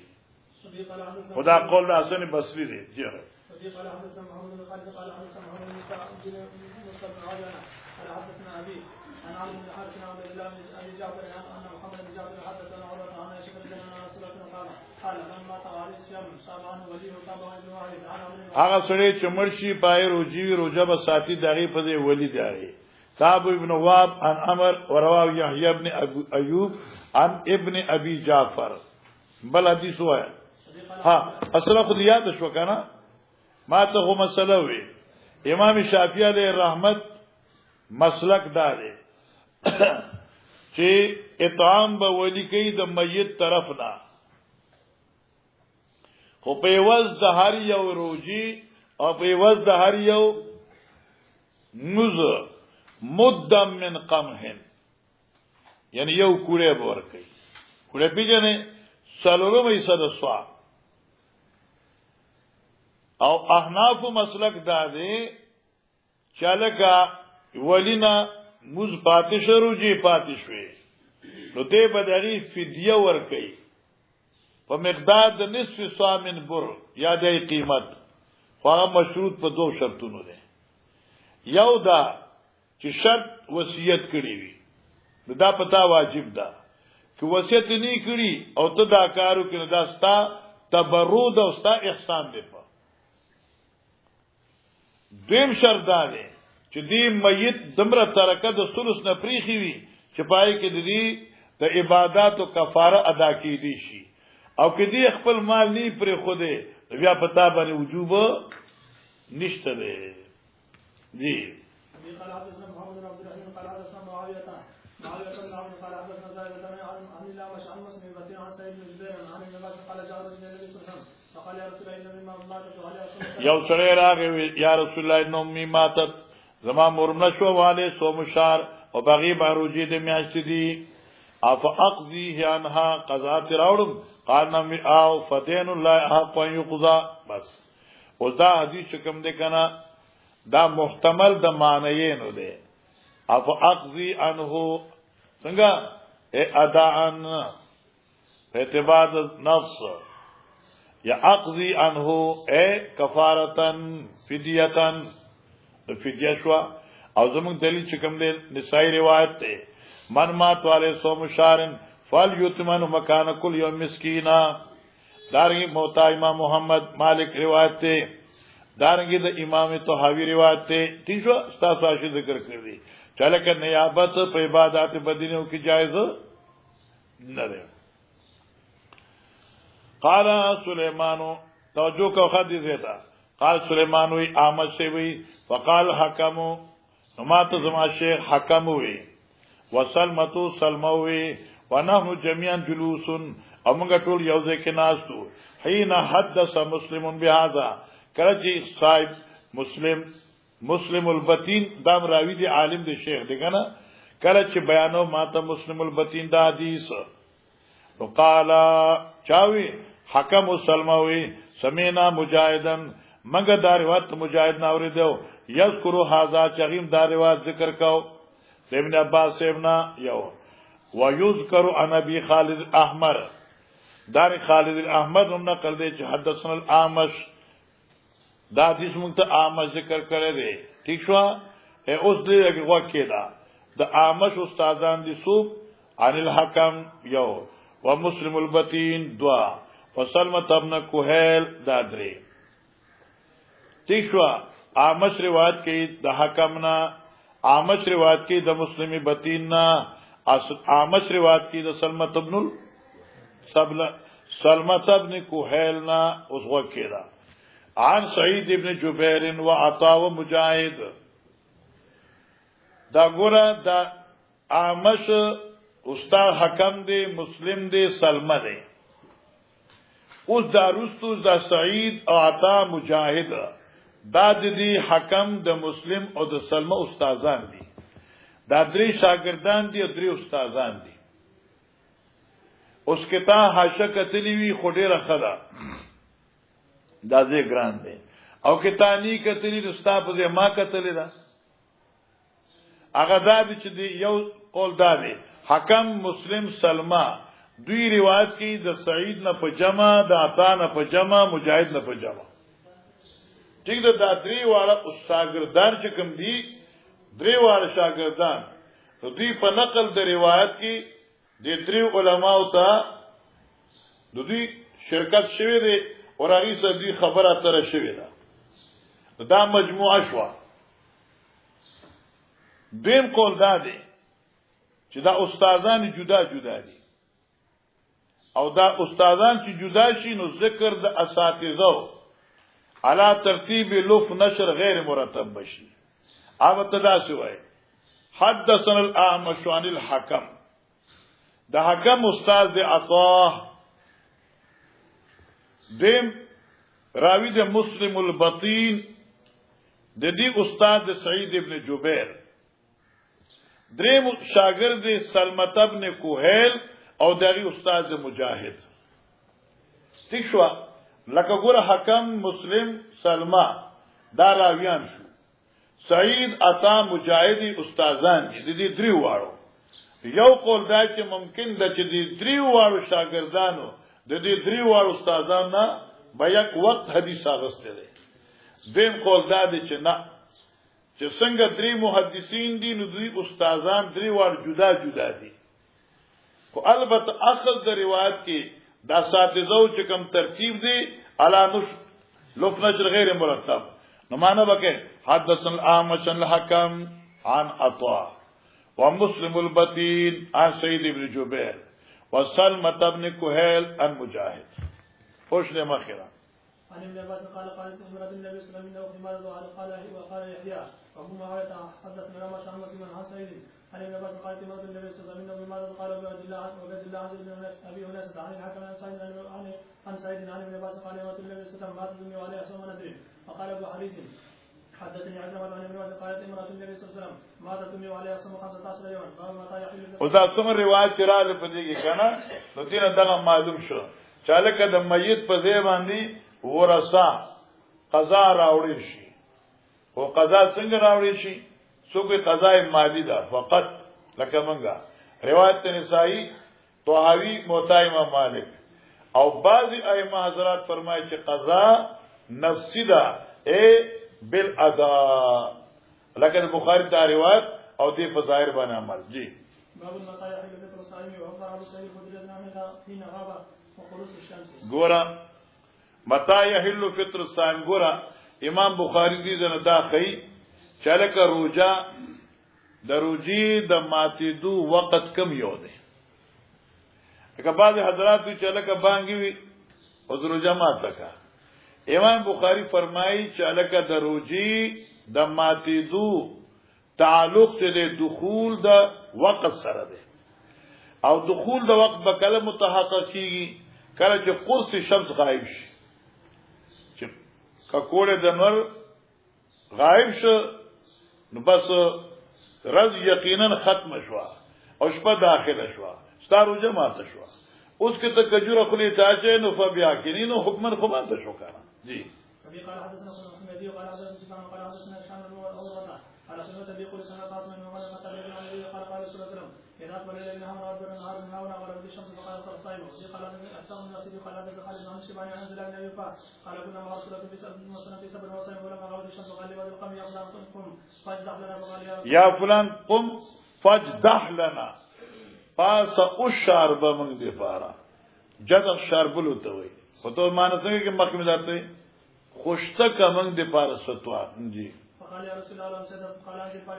خدا قول حسن بصری دی جره عن عبد بن حارث عن عبد الله بن ابي جعفر ان محمد بن جعفر حدثنا عروه عن عائشه رضي الله عنها رسول الله قال لما طال الصيام صام عنه ولي وطبع ابن واحد عن هغه سړي چې مرشي پای روجي روزه به ساتي دغه په دې ولي دی صاحب ابن واب عن عمر ورواه يحيى ابن ايوب عن ابن ابي جعفر بل حدیث وایا ها اصله خو یاد شو کنه ما ته هم مسله وی امام شافعی علیہ رحمت مسلک دار چې اطعام به ولی کوي د میت طرف نه خو په وز د هر یو روجي او په وز د هر یو مز مدم من قمح یعنی یو کوړه ور کوي کوړه پیژنې سلورم ایسه د سوا او احناف مسلک دا دی چالکا ولینا موز پاتې شروجي پاتې شوي نو دې بدغی فدیه ورکړي په مقدار د نصف صامن بر یا د قیمت خو مشروط په دوه شرطونو ده یو دا چې شرط وصیت کړی وي دا پتا واجب ده چې وصیت نه کړی او ته دا کارو کې دا ستا تبرود او ستا احسان دی په دیم شرط ده چې دې میت دمره ترکه د ثلث نه پریخي وي چې پای کې د دې د عبادت او کفاره ادا کیدی شي او کې دې خپل مال نه پرې خوده بیا پتا باندې وجوب نشته ده جی قال حدثنا محمد بن عبد الرحيم قال حدثنا معاوية بن عمرو قال حدثنا زائدة عن الأعمش عن مسلم بن عن سعيد بن جبير عن ابن عباس قال جاء رجل الى النبي صلى الله عليه وسلم فقال يا رسول الله إنما ماتت على رسول یو سره راغی یا رسول الله انه می ماتت زما مرمنه شو والے سو مشار او بغي باروجي د میاشت دي اف اقضيه عنها قضات راوړم قال نم او فدين الله حق يقضى بس او دا حدیث کوم ده کنه دا محتمل د معنیینو ده اف اقضي عنه څنګه اداءن اعتبار نفس یا اقضي عنه کفارتن فدیتن فدیه شوا او زمون دلیل چې کوم دی نسائی روایت ته من مات والے سو مشارن فال یتمن مکان کل یوم مسکینا دارنگی موتا امام محمد مالک روایت ته دارنگی د امام طحاوی روایت ته تیشو استاد عاشق ذکر کړی چاله ک نیابت په عبادت بدینو کی جایز نه ده قال سليمان توجه کو حدیث دیتا قال سليمان وی احمد سے وی وقال حکم نمات زما شیخ حکم وی وسلمتو سلموی ونحن جميعا جلوس امغه ټول یو ځای کې ناستو حين حدث مسلم بهذا کله چې صاحب مسلم البتین دام راوی دی عالم دی شیخ دی کنه کله چې بیانو ماته مسلم البتین دا حدیث وقال چاوی حکم سلموی سمینا مجاهدن مګه دا روایت مجاهد نه اوریدو یذکرو هاذا چغیم دا روایت ذکر کو ابن عباس ابن یو ويذكر عن ابي خالد الاحمر دار خالد الاحمد هم نقل دی چې حدثنا الاعمش دا حدیث مونږ ته اعمش ذکر کړی دی ٹھیک شو اوس دې هغه کېدا د اعمش استادان دي سوب عن الحكم یو ومسلم البتين دوا وسلمة ابن کوهیل دا درې ٹھیک شو اعمش روایت کې د حکمنا اعمش روایت کې د مسلم بتین نا اعمش روایت کې د سلمة ابن سلمة ابن کوهیل نا اوس وکړه عن سعید ابن جبیر و عطا و مجاهد دا ګوره دا اعمش استاد حکم دی مسلم دی سلمہ دی اوس دا رستو دا سعید او عطا مجاهد دا دی حکم د مسلم او د سلمہ استادان دي دا درې شاګردان دي او درې استادان دي اوس کتا حاشیه کتلی وی خډه رخدا دا زه ګران دی او کتانی کتلی د استاد په ما کتلی دا هغه دا چې دی یو قول دا دی حکم مسلم سلمہ دوی روایت کی د سعید نه په جمع د عطا نه په جمع مجاهد نه په جمع ٹھیک ده دا درې واړه استادګردان چې کوم دي درې واړه شاګردان دوی په نقل د روایت کې د درې علماو ته د دوی شرکت شوی دی او هغه څه دوی خبره تر شوی ده دا مجموعه شو دیم قول دا دی چې دا استادان جدا جدا دي او دا استادان چې جدا شي نو ذکر د اساتذو علا ترتیب لف نشر غیر مرتب بشي او ابتدا شوی حدثنا الاعمش عن الحكم دا حکم استاد د عطا دیم راوی د مسلم البطین د دې استاد سعید ابن جبیر دریم شاگرد سلمة ابن کوهیل او دغه استاد مجاهد ٹھیک شو لکه ګوره حکم مسلم سلمہ دا راویان شو سعید عطا مجاهدی استادان دي دې درې واړو یو قول دا چې ممکن ده چې د دریو واړو شاګردانو د دې دریو واړو استادانو نه به یک وخت حدیث اغسته دی. دیم قول دا دی چې نه، چې څنګه درې محدثین دي نو دوی استادان درې واړ جدا جدا دي. خو البته اصل د روایت کې دا ساتزو چې کوم ترتیب دی علا لف نشر غیر مرتب، نو معنا وکړه حدثنا الاعمش الحكم عن عطاء ومسلم البتين عن سعيد بن جبير وسلمة بن كهيل عن مجاهد. خوش نے مخیرہ عن ابن عباس قال قالت امرأة النبي صلى الله عليه وسلم قال يحيى وابو معاوية حدثنا رمى عن مسلم عن سعيد عن ابن عباس قالت امرأة النبي صلى الله عليه وسلم بماذا قال عبد الله عن ابي انس عن الحكم عن سعيد عن سعيد عن ابن عباس قال امرأة النبي صلى الله عليه وسلم ماتت امي وعليها صوم ندر. وقال ابو حديث حدثني عن ابن عباس قالت امرأة النبي صلى الله عليه وسلم ماتت امي وعليها صوم 15 يوما باب متى يحل. او دا څومره روایت راځي په دې کې کنه، نو دینه دغه معلوم شو چاله کده میت په ځای باندې ورثه قضا راوړي شي. او قضا څنګه راوړي شي؟ څوک قضا مالی ده فقط، لکه منګه روایت نسائی طحاوی موطا امام مالک او بعضی ائمه حضرات فرمایي چې قضا نفسی ده بالادا، لکه بخاری دا روایت او دې په ظاهر باندې عمل. جی باب المطايا حل فطر الصائم وأخبر أبو سعيد الخدري عنها حين غاب وخروج الشمس. ګورا متى يحل فطر الصائم، ګورا امام بخاری دې زنه دا کوي چې لکه روزه د روزي د ماتیدو وخت کم یو دی. که بعض حضرات چې لکه بانګي وي او روزه ماته کا، امام بخاری فرمایي چې لکه د روزي د ماتیدو تعلق ته د دخول د وقت سره ده، او دخول د وقت به کله متحقق کیږي کله چې قرص شمس غایب شي. چې ککوړه د نور غایب شو نو بس رز یقینا ختم شو او شپه داخله شو، ستارو جماعت شو. اوس کې ته کجوره خلی تاچې نو فبیا کینو حکمن خو ماته شو کنه. جی ابي قال حدثنا محمد قال حدثنا سفيان قال حدثنا هشام بن عروه على سنة أبي قل سنة قاسم بن محمد قال النبي قال قال صلى الله عليه وسلم إذا أقبل الليل نهار وأدبر النهار من هاونا غربت الشمس فقال أفطر الصائم. قال أحسن الناس قال هذا خالد بن الشيباني عن زلال بن أبي وفاء قال كنا مع رسول الله في سبع وصائم ولما غربت الشمس قال لي القوم يا فلان قم فاجدح لنا فقال يا فلان قم فاجدح لنا پاس اشار بمن دی پارا جدق شاربلو ته وي په تو مانسه کې مخکې مدارته خوشته کمن دی پارا ستوا. جی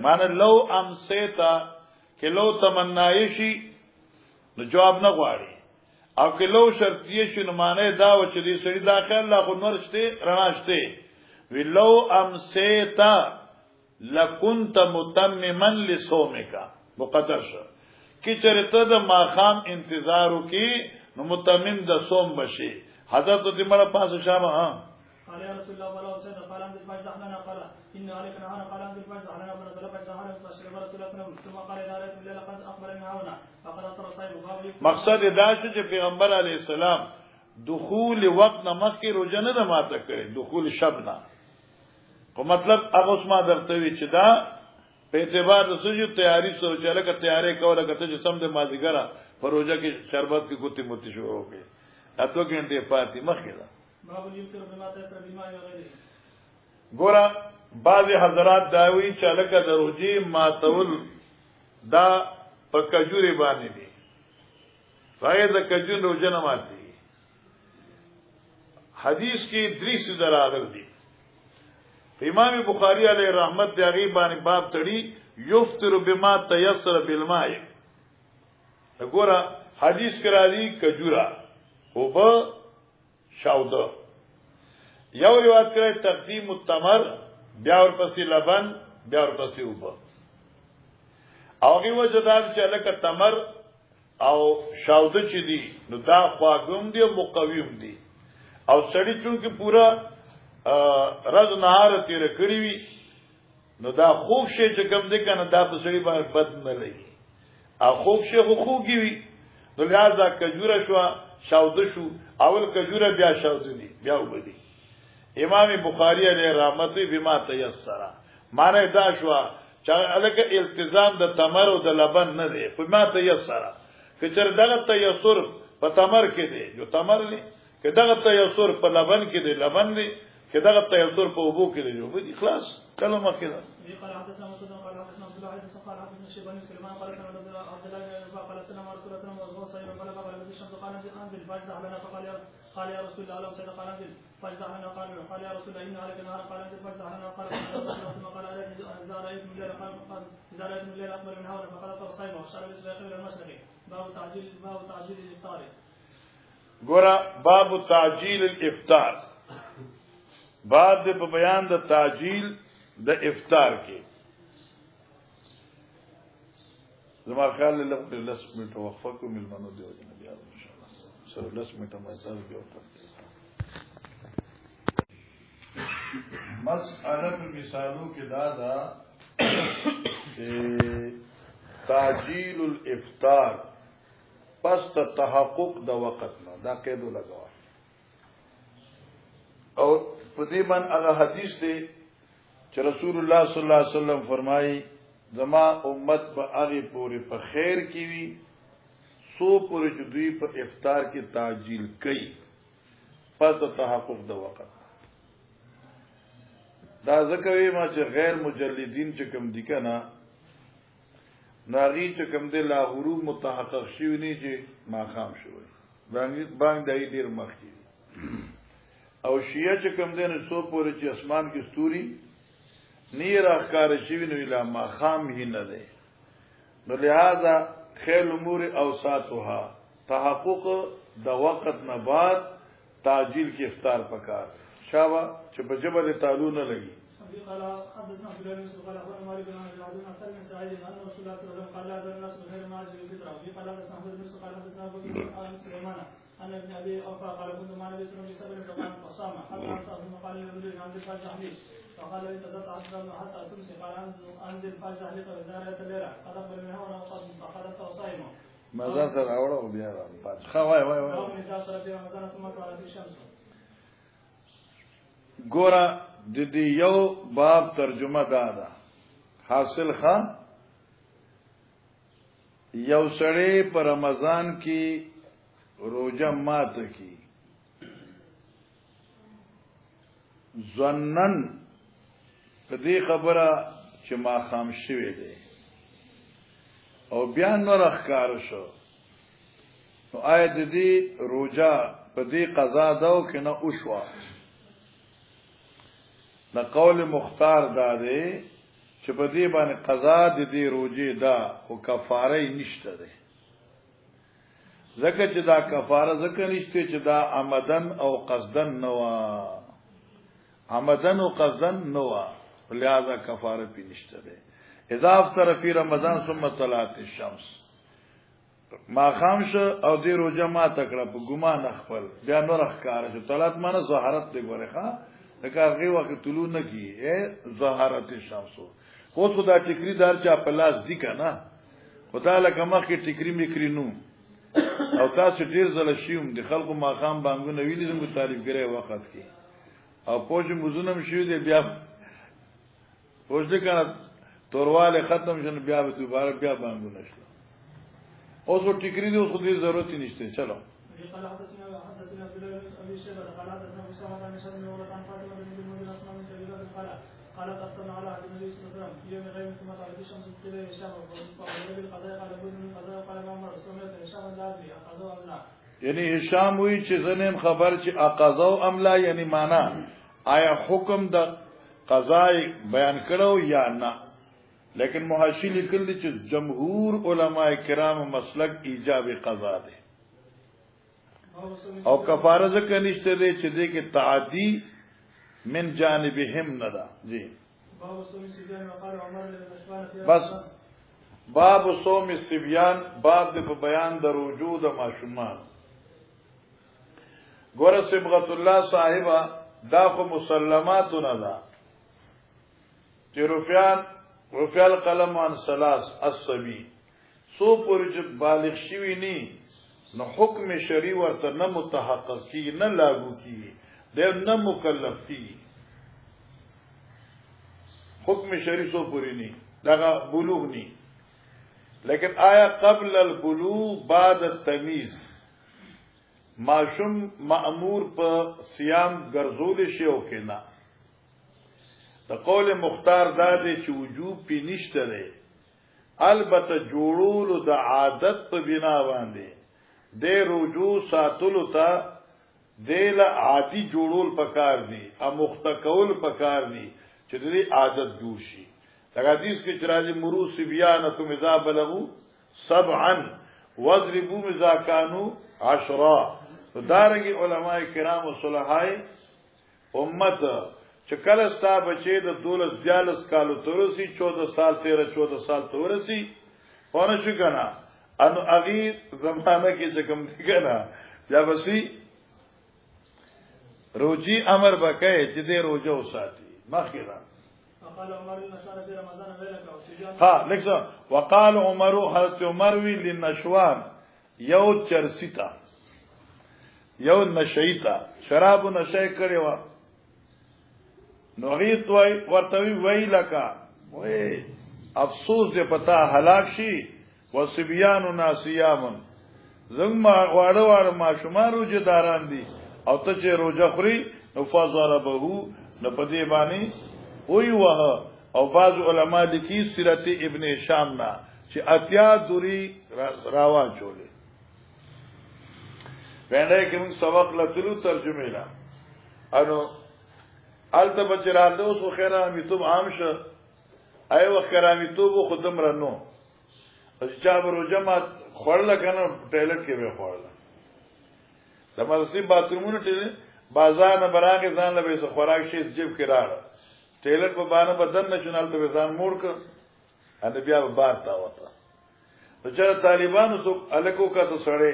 معنی لو امسیتا کہ لو تمنایشی نو جواب نه غواړي، او کہ لو شرطیه شي نو معنی دا و چې دې سړي دا خیال لا خو نور شته رڼا شته. وی لو امسیتا لکنت متمما لصومک مقدر شو کی چرته د ماخام انتظارو کی نو متمم د صوم بشي. حضرت دې مړه پاس شامه قال يا رسول الله ولا وسيد قال انزل فاجدح لنا قال ان عليك نهارا قال انزل فاجدح لنا فنزل فاجدح لنا فاشرب رسول الله صلى الله عليه وسلم ثم قال اذا رايت الليل قد اقبل نهارنا فقد افطر الصائم. مقصد دا چې پیغمبر علی السلام دخول وقت نه مخکې روزه نه ماته کړي، دخول شب نه. کو مطلب هغه اوس ما درته وی چې دا په اعتبار د سوجو تیاری سره چې لکه تیاری کوله کته چې سم د مازیګره پر روزه کې شربت کې کوتی موتی شروع وکړي اته غنټه پاتې مخکې ده. ګورا بعض حضرات داوی چې لکه د روزي ماتول دا په کجوري باندې دي، فائد د کجور روزه نه ماتي. حدیث کې درې څه راغلي دي. امام بخاری علیه رحمت دی هغه باندې باب تړي یفطر بما تيسر بالماء. ګورا حدیث کرا دي کجورا او به شاوده. یو روایت کړي تقدیم التمر بیا ورپسې لبن بیا ورپسې وبا. هغه وجدان چې لکه تمر او شاوده چې دي نو دا خواږم دي او مقویم دي، او سړی چونکه پورا رز نهار تیر کړی وي نو دا خوږ شي چې کوم دي کنه دا په سړی باندې بد نه لګي، او خوږ شي خو خوږي وي. نو لہذا کجوره شو شاوده شو، اول کجوره بیا شاوده دي بیا وبدي. امام بخاری علیه رحمت بما تیسر معنی دا شو چې الکه التزام د تمر او د لبن نه دی خو ما تیسره که چر دغه تیسر په تمر کې دی جو تمر دی که دغه تیسر په لبن کې دی لبن دی که دغه تیسر په اوبو کې دی جو به اخلاص کله مخکې ده قال حدثنا مسعود قال حدثنا عبد الله بن قال حدثنا شيبان سليمان قال سنة عبد الله قال سنة رسول الله صلى الله عليه وسلم قال قال النبي الشمس قال انزل فاجدع لنا قال يا رسول الله لو سيد قال انزل فاجدع لنا قال يا رسول الله ان عليك نهارا قال انزل فاجدع لنا قال ثم قال اذا رايتم الليل قال اذا رايتم الليل اكبر من نهار فقال فصيم وشرب السباق الى المشرق باب تعجيل الافطار ګوره باب تعجیل الافطار باب د بیان د تعجیل د افطار کې زما خیال له لس منټه وقفه کوم المنو دی ان شاء الله سره لس منټه ما تاسو به وکړم مسأله په مثالو کې دا چې تعجیل الافطار پس تحقق د وخت نه دا قید لګوا او په دې باندې هغه حدیث دی چې رسول الله صلی الله علیه وسلم فرمایي زما امت په هغه پورې په خیر کې وي سو پورې چې دوی په افطار کې تعجیل کوي پس تحقق د وخت دا ځکه ما چې غیر مجلدین چې کوم دي کنه ناغي چې کوم دی لا غروب متحقق شوی نه چې ما خام شوی باندې دای ډیر مخکې او شیعه چې کوم دی نو سو پورې چې اسمان کې ستوري نیر اخکار شوی نو الا ما خام هی نه دی نو لہذا خیر امور اوساطها تحقق د وخت نه بعد تعجیل کې افطار پکار شابه چې په جبل تعالو نه لګي قال حدثنا عبد الله بن قال اخبرنا مالك بن عبد العزيز بن سعيد ان رسول الله صلى الله عليه وسلم قال لا يزال الناس بخير ما عجل الفطر قال حدثنا عبد الله بن قال حدثنا ابو بكر عن سليمان ان ابن ابي اوفى قال كنت مع النبي صلى الله عليه وسلم فقام فصام حتى انصاف ثم قال للرجل انزل فاجع لي فقال ان تزرت حتى تمسي قال انزل فاجع لي فاذا رايت الليل قد اقبل من هنا وقد اخذت وصائمه مزه سره اوره بیا پات خو وای ګورا د دې یو باب ترجمه ده حاصل خان یو سړی په رمضان کې روزه مات کی ظنن په دې خبره چې ما خام شوی دی او بیا نور اخکار شو نو آیت دې روزه په دې قضا داو کې نه اوشوا دا قول مختار دا دی چې په دې باندې قضا د دې روزه دا او کفاره نشته ده ځکه چې دا کفاره ځکه نشته چې دا عمدن او قصدن نوا عمدن او قصدن نوا لہذا کفاره پی نشته ده اذا افطر فی رمضان ثم طلعت الشمس ما خامش او دې روزه ما تکړه په ګمان خپل بیا نور ښکار شو طلعت معنی ظاهرت دی ګوره ښا دغه وخت طلوع نه کی ظاهرت الشمس خو خدا ټیکری دار چا پلاس دی کنه خدا لکه مخ کې ټیکری میکری نو او تاسو ډیر زله شیوم د خلکو ماقام بانګونه ویلې زموږ تعریف ګره وخت کې او پوج مزونم شو دی بیا پوج دې کنه تورواله ختم شنه بیا به دوباره بیا بانګونه شي اوس ټیکری دی خو دې ضرورت نشته چلو قال قصنا على عبد النبي صلى الله عليه وسلم في يوم غيب ثم قال الشمس تطلع الشام وقال بالقضاء قال ابن من قضاء قال ما امر رسول الله الشام لا ادري قضاء ام لا یعنی هشام وی چې زنیم خبر چې اقضاء ام لا یعنی معنا آیا حکم د قضاء بیان کړو یا نه لیکن محاشی لیکل دي چې جمهور علما کرام مسلک ایجاب قضاء ده او کفاره ځکه نشته دي چې دې کې تعدی من جانبهم ندا جی بس باب صوم الصبيان باب د بیان د وجود ماشومان ګوره صبغت الله صاحبہ دا خو مسلمات نه ده چې رفع القلم عن ثلاث الصبي سو پورې چې بالغ شوی ني نو حکم شرعي ورته نه متحقق کی نه لاگو کی دیو نه مکلف کی حکم شرعي سو پوری نی د دغه بلوغ ني لیکن آیا قبل البلوغ بعد التمیز ماشوم مأمور په صيام ګرځول شي او کنا د قول مختار دا دی چې وجوب پی نشته دی البته جوړول د عادت په بنا باندې د رجوع ساتلو ته دل عادي جوړول پکار دي او مختکول پکار دي چې د عادت جوړ شي لکه حدیث کې چرایي مرو سبيانکم اذا بلغوا سبعا واضربوا اذا كانوا 10 دارنګي علماء کرام او صلحای امت چې کله ستا بچي د 12 کالو تورسي 14 سال 13 سال تورسي پونه شو کنه انو اغي زمانہ کې چې کوم دي کنه یا بسي روجي امر بکای چې دې روزه وساتي مخکره وقال عمر النشوان في رمضان ويلك او سجان لکه وقال عمر حضرت عمر وی للنشوان یو چرسیتا یو نشیتا شراب نشی کړي وا نو غیت وای ورتوی ویلکا وای افسوس دې پتا هلاک شي وسبيان ناسيام زما واړه ما شمار روزه داران دي او ته چې روزه خوري نو فضربه نو پدې باندې وی وه او بعض علما لیکي سیرت ابن هشام نا چې اتیا دوری راوان چولې باندې کوم سبق لتلو ترجمه لا انو الته بچرال دو سو خیره میتوب عام شه ایو خرامیتوب خودم رنو چې چا روزه ما خورل کنه ټایلټ کې به خورل د مدرسې باترومونو ټیل بازار نه براغه ځان له به خوراک شي جيب کې راړ ټیلر په باندې بدن نشنال ته ځان موړ ک ان بیا بار تا وته چې طالبانو سو الکو کا ته سړې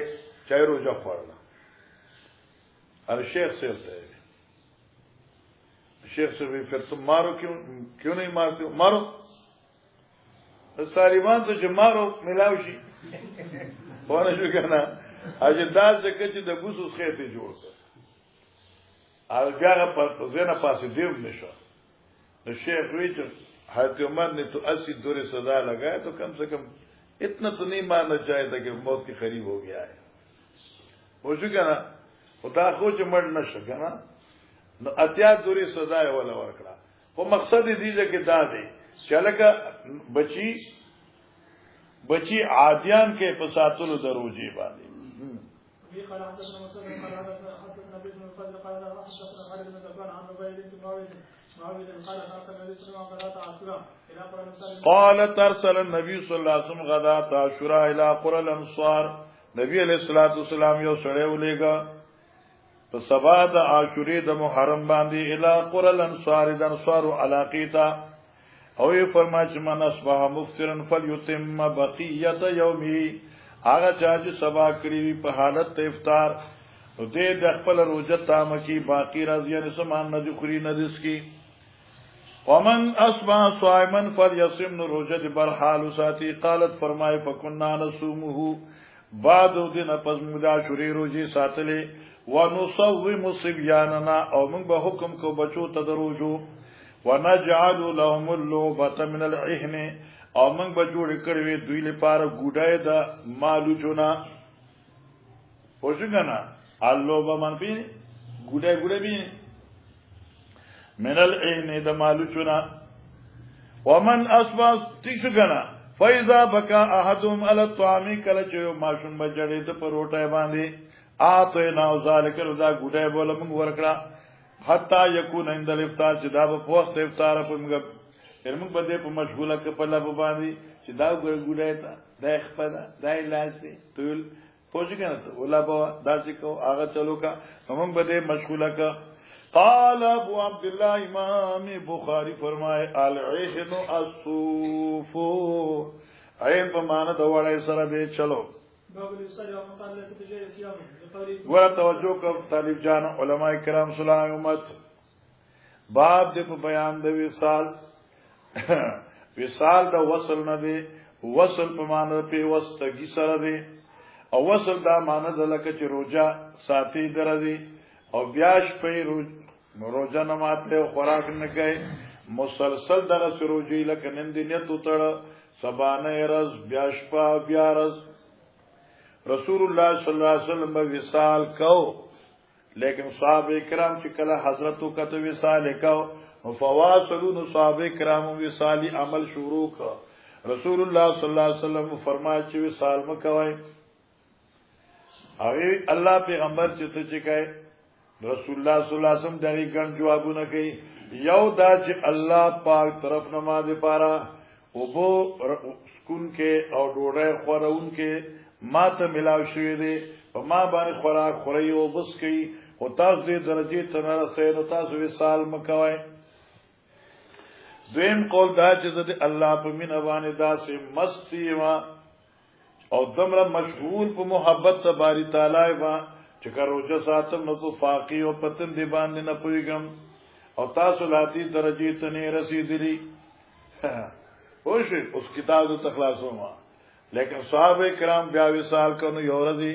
چای روزه خورل ار شیخ سے شیخ سے بھی پھر تم مارو کیوں نہیں مارتے ہو مارو طالبان تو جو مارو ملاو شي ونه شو کنه اجداد ځکه چې د ګوسو خېته جوړ کړ او بیا په زنه پاسې دیو نشو نو شیخ ویچ حضرت عمر نے تو 80 دورے سزا لگایا تو کم سے کم اتنا تو نہیں ماننا چاہیے تھا کہ موت کے قریب ہو گیا ہے ہو چکا نا خدا خو چې مړ نشه کنه نو اتیا دوري سزا ولا ورکړه خو مقصد دې دی چې دا دی چې لکه بچی عادیان کې په ساتلو دروځي باندې قال حدثنا مسلم قال حدثنا ابن الفضل قال حدثنا خالد بن زكوان عن عبيد بن معاويه قال ارسل النبي صلى الله عليه وسلم قال ترسل النبي صلى الله عليه وسلم غداة عاشوراء الى قرى الانصار نبی علیہ الصلوۃ والسلام یو سړی ولېګا په سبا د عاشورې د محرم باندې الى قرى الانصار د انصار علاقیتا او یې فرمایي چې من اصبح مفطرا فليتم بقيه يومه هغه چې سبا کړی په حالت افطار او دې د خپل روزه تام کی باقی راځي نه سامان نه خوري نه دس کی ومن اصبح صائما فليصم روزه برحال ساتي قالت فرمای فكنا نصومه بعد دین پس مودا شوري روزي ساتلې ونصوم صبياننا او موږ به حکم کو بچو تدروجو ونجعل لهم اللعبه من العهن او موږ به جوړ کړو دوی لپاره ګډای د مالو چونا پوښګنا اللعبه منفي ګډای به من العهن د مالو چونا ومن اصبح تشګنا فاذا بكى احدهم على الطعام کله چې ماشوم بجړې ته پروټه باندې اته نو ذالک رضا ګډای بوله موږ ورکړه حتا یکون عند الافطار چې دا په وخت افطار په موږ موږ به په مشغوله کې په لبه باندې چې دا ګډای ته د خپل دای لاس دی ټول پوجګنه ولا به داسې کو هغه چلو کا موږ به مشغوله کا قال ابو عبد الله امام بخاری فرمائے العهن الصوف عین په معنا د وړای سره به چلو ور توجه کو طالب جان علماء کرام صلی امت باب د بیان د وصال وصال د وصل نه دی وصل په معنا په وستګی سره دی او وصل دا معنا د لکه چې روزه ساتي درځي او بیاش په روزه نه ماته خوراک نه کوي مسلسل دغه سروجی لکه نن دې نیت وتړه سبانه رز بیا شپه بیا رز رسول الله صلی الله علیه وسلم وصال کو لیکن صحابه کرام چې کله حضرت وکته وصال کو فواصلون صحابه کرام وصالی عمل شروع کا رسول الله صلی الله علیه وسلم فرمایي چې وصال مکوي او الله پیغمبر چې ته چې کوي رسول الله صلی الله علیه وسلم دغه ګڼ جوابونه کوي یو دا چې الله پاک طرف نماز پاره او بو سکون کې او ډوړې خورون کې ما ته ملاو شوی دی په ما باندې خوراک خوري او بس کوي او تاسو دې درجه ته نه رسئ نو تاسو وصال مکوئ دویم قول دا چې د الله په مینه باندې داسې مستی وا او دمره مشغول په محبت سره باری تعالی وا چې کروجه ساتم نو په فاقی او پتن دی باندې نه پويګم او تاسو لاتی درجه ته نه رسیدلی اوښ اوس کتاب ته خلاصو ما لیکن صحابه کرام بیا وصال کنو یورزی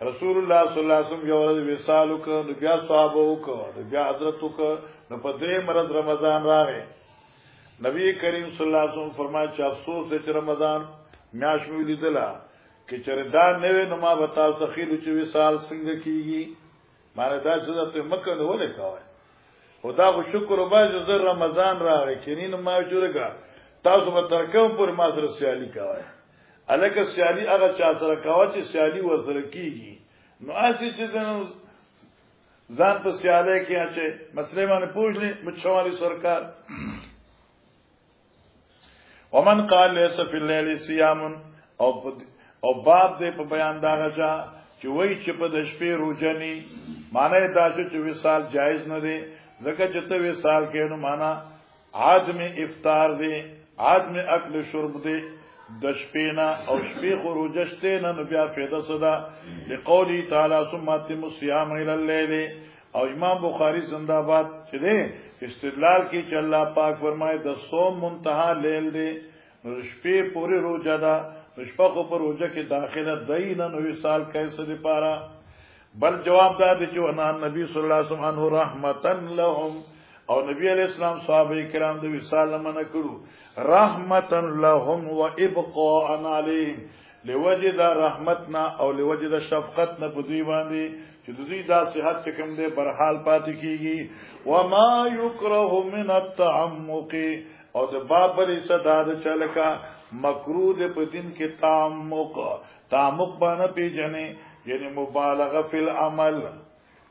رسول الله صلی الله علیه وسلم یورزی وصال کنو بیا صحابه وکړو بیا حضرت وکړو نو په دې مرز رمضان راغی نبی کریم صلی الله علیه وسلم فرمایي چې افسوس دې چې رمضان میاش مې لیدلا چې چردا نه نو ما بتاو تخیل چې وصال څنګه کیږي ماره دا چې ته مکه نه ولې کاوه خدا کو شکر وباجه زر رمضان راغی کینې نو ما جوړګه تاسو به ترکم پر ما سره سیالي کاوه الکه سیالي هغه چا سره کاوه چې سیالي وسره کیږي نو اسی چې ځان په سیاله کې اچي مسلې باندې پوښلې مچوالي سرکار ومن قال ليس في الليل صيام او باب دې په بیان دا غچا چې وای چې په د شپې روزنی معنی دا چې وصال جایز نه دی ځکه چې ته وصال کینو معنا عدم افطار دی عدم اکل شرب دی د شپې نه او شپې خروجشته نه بیا پیدا صدا لقولی تعالی ثم اتم الصيام الى الليل او امام بخاری زنده باد چې دی استدلال کی چې الله پاک فرمایي د صوم منتها لیل دی نو شپې پوری روزه ده شپه خو پر روزه کې داخله دین نو وصال کیسه دی پارا بل جواب دا دی چې ونه نبی صلی الله علیه وسلم رحمتا لهم او نبی علیہ السلام صحابه کرام د وصال منع کړو رحمتا لهم وابقاء علیهم لوجد رحمتنا او لوجد شفقتنا په دوی باندې چې دوی دا صحت کوم دې برحال پاتې کیږي وما يكره من التعمق او د بابل صدا د چلکا مکروه د په دین کې تعمق باندې پیژنې یعنی مبالغه فی العمل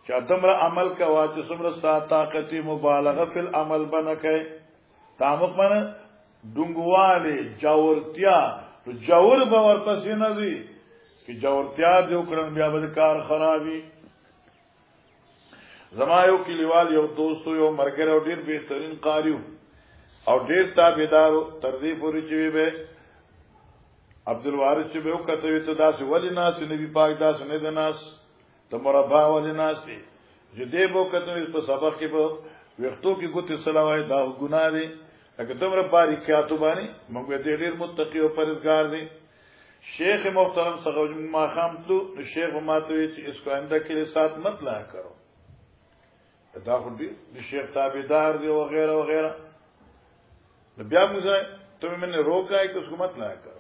چې دمر عمل کا واجب سمره طاقت مبالغه فی العمل بنکې تعمق باندې ډنګواله جاورتیا جاور به ورپسې نه دي چې جاورتیا دې وکړن بیا به کار خرابي زمایو کلیوال یو دوستو یو مرګره او ډیر بهترین قاریو او ډیر تابعدارو تر دې پورې چې به عبدالوارث چې به وکړي ته داسې ولی ناس نبی پاک داسې نه د ناس ته مربع ولی ناس دي چې دې به وکړي په سبق کې به وختو کې ګوتې سلاوي دا ګناه دي اګه دمر باریکاتو باندې موږ دې ډیر متقی او پرهیزګار دي شیخ محترم څنګه ما خام تو شیخ ماته چې اس کو آئندہ کے لیے ساتھ مت لا کرو دا خو دې شیخ تابعدار دی او غیره او غیره بیا موږ ته منه روکای که اس کو مت لا کرو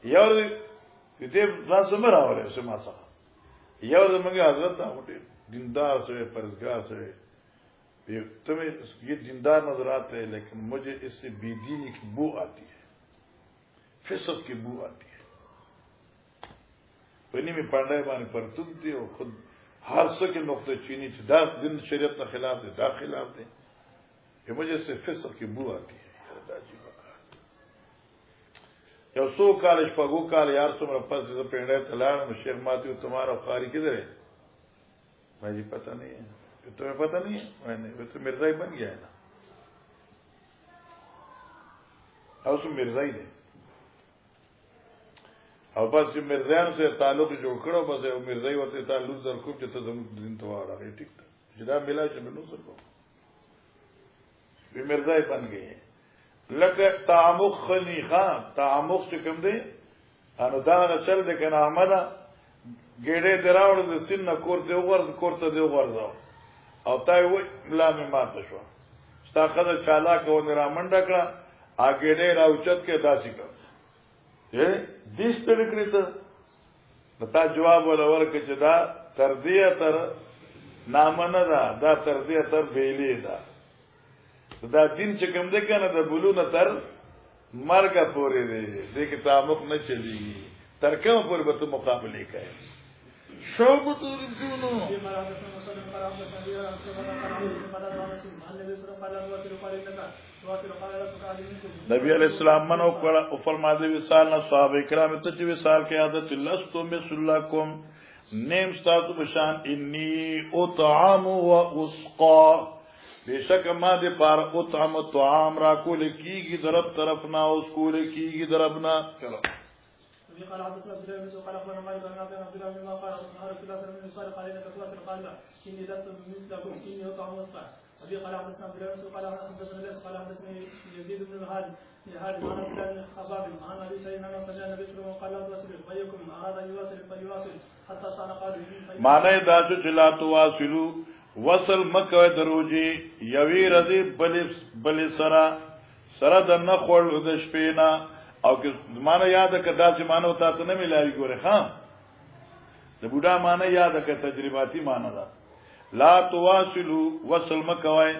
یو دې تاسو مې راوړل سم څه یو زموږ حضرت هغه دیندار سره پرهیزګار سره تمہیں یہ دیندار نظر آتے ہیں لیکن مجھے اس سے بے دینی کی بو آتی ہے فسق کی بو آتی ہے پنی میں پانڈائے بانے پر تم تھی اور خود حادثہ کے نقطہ چینی تھی دا دن شریعت نہ خلاف دے دا خلاف دے کہ مجھے اس سے فسق کی بو آتی ہے یا سو کال اشپاگو کال یار سمرا پس جیسا پینڈائے تلار میں شیخ ماتی ہو تمہارا خاری کدھر ہے میں جی پتہ نہیں ہے تمہیں پتہ نہیں ہے میں نہیں وہ تو مرزا ہی بن گیا ہے نا اور اس مرزا ہی نہیں اور بس مرزایان سے تعلق جوڑ کرو بس مرزا ہی ہوتے تعلق در خوب جتا دن تو آ رہا ہے ٹھیک تھا جدا ملا چھ منو سر کو یہ مرزا ہی بن گئے ہیں لکه تعمق خنی خان تعمق چې کوم دی انو دا چل د کنه احمد ګډه دراوړ د سین کور دی وګور کورته دی وګورځاو او تای وای ملا می ماته شو ستاخذ چالاک و نرامنډ کړه اګېډې راوچت کې داسې کړ دې ستړي ته تا جواب ولا ورکړه چې دا تردیه تر نامنه دا تردیه تر بیلې ده دا دین چې کوم ده کنه د بلونه تر مرګ پورې دی دې کې تعمق نه چلیږي تر کوم پورې به ته مقابله کوي شوبت رسولو نبی علیہ السلام منو او فرمایا وصال نه صحابه کرام ته چې وصال کې عادت لستو مثلکم نیم ستاسو بشان انی اطعام و اسقا بیشک ما دې پار اطعام طعام را کول کیږي درب طرف نه اوس کول کیږي درب نه چلو قال حدثنا عبد الله بن قال اخبرنا مالك بن عبد الله بن قال نهار كلا سنه من صالح قال انك تواصل قال اني لست مثلكم اني اطعم واسقى ابي قال حدثنا عبد الله بن قال حدثنا ليس قال حدثني يزيد بن الهاد عن عبد الله بن خباب عن ابي سعيد ان صلى النبي صلى الله عليه وسلم قال لا تواصل فيكم اراد ان يواصل فليواصل حتى صار قال معنی دا چې لا تواصلوا وصل مکه دروجي یوی رضی بل سره د نخول د شپینا او که معنی یاد کدا چې معنی وتا ته نه ملایي ګوره ها د بوډا معنی یاد ک تجرباتي معنی دا لا تواصلوا وصل مکوای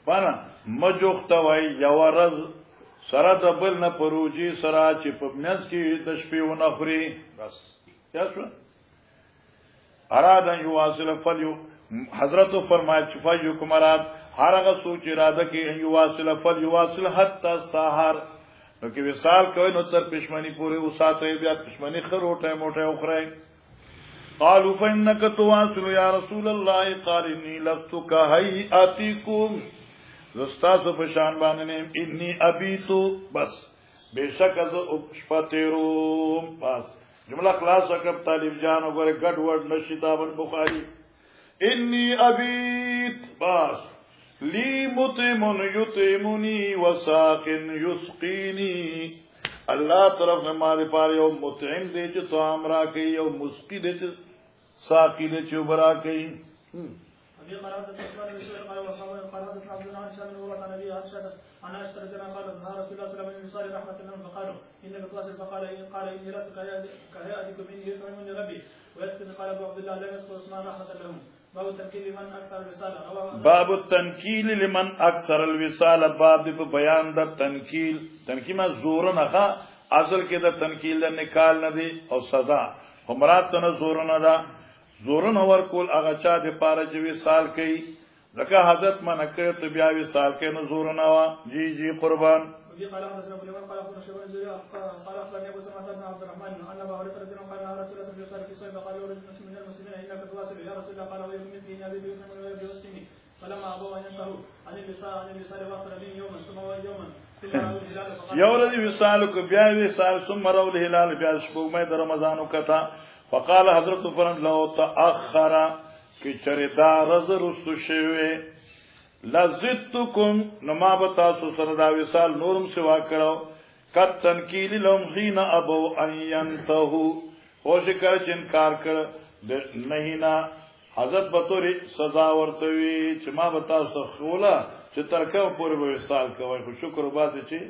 پانا مجوختوي یو رز سره د بل نه پروجي سره چې په منځ کې د شپې و نخري بس یاسو اراد ان یواصل فلیو حضرت فرمایي چې فایو کومرات هرغه سوچ اراده کې ان یواصل فلیواصل حتا سحر نو کې وصال کوي نو تر پښمنی پورې وساته بیا پښمنی خروټه موټه اوخره قالوا فانك تواصل يا رسول الله قال اني لست كهيئاتكم زستاس پشان باندې اني ابيت بس بشک از شپتیرو بس جمله خلاص وکړه طالب جان وګوره ګډ ورډ نشیتاب البخاري اني ابيت بس لی مطعم یطعمنی وساق یسقینی الله طرف نه مال پاره یو مطعم دې چې طعام را کوي یو مسقی دې چې ساقی دې چې برا کوي ابي قرات سفر رسول قال وقرات صاحب بن عائشه بن عمر عن ابي عائشه انا اشتريت انا قال ظهر رسول الله صلى الله عليه وسلم من صالح رحمه الله فقالوا انك تواصل فقال اني لست كهيئتكم اني يطعمني ربي ويسكن قال ابو عبد الله لم يذكر اسماء رحمه لهم باب التنکیل لمن اکثر الوصال باب التنکیل لمن اکثر الوصال باب په بیان د تنکیل ما زور نه ښه اصل کې د تنکیل د نکال نه دی او سزا همرات نه زور نه دا زور نه ور کول هغه چا د پاره چې وصال کوي ځکه حضرت منه کوي ته بیا وصال کوي نه زور نه وا جی قربان قال حدثنا ابو لمن قال اخبرنا شيخ الزهري قال اخبرني ابو سلمة بن عبد الرحمن ان ابا هريره رضي الله عنه قال رسول الله صلى الله عليه وسلم قال له من المسلمين انك تواصل يا رسول الله قال ويل مثلي ان ابي بن يوسفني فلما ابوا ان ينتهوا عن الوصال واصل به يوما ثم يوما یو ورځ وصال کو بیا وصال ثم راو الهلال بیا شپږمې د رمضان وکتا فقال حضرت فرن لو تاخر کی چردا رز رسو شوی لزدتکم نما بتاسو سره دا وصال نورم سوا کړو کت تنکیل لهم حين ابو ان ينتهوا او شکر چې انکار کړ نه نه حضرت بطوري سزا ورتوي چې ما بتاسو خوله چې تر کوم پورې به وصال کوي خو شکر وباسي چې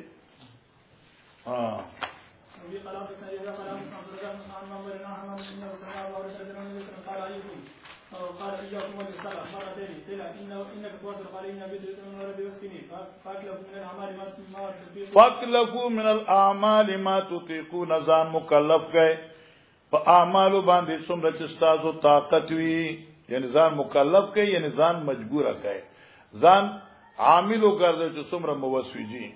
قال إياكم والصلاة مرتين قيل إنك تواصل قال إن أبي تريد من ربي واسكني فاكلفوا من الأعمال ما تطيقون ځان مکلف کړي په اعمالو باندې څومره چې تاسو طاقت وي یعنی ځان مکلف کړي یعنی ځان مجبور کړي ځان عامل وګرځي چې څومره موسويږي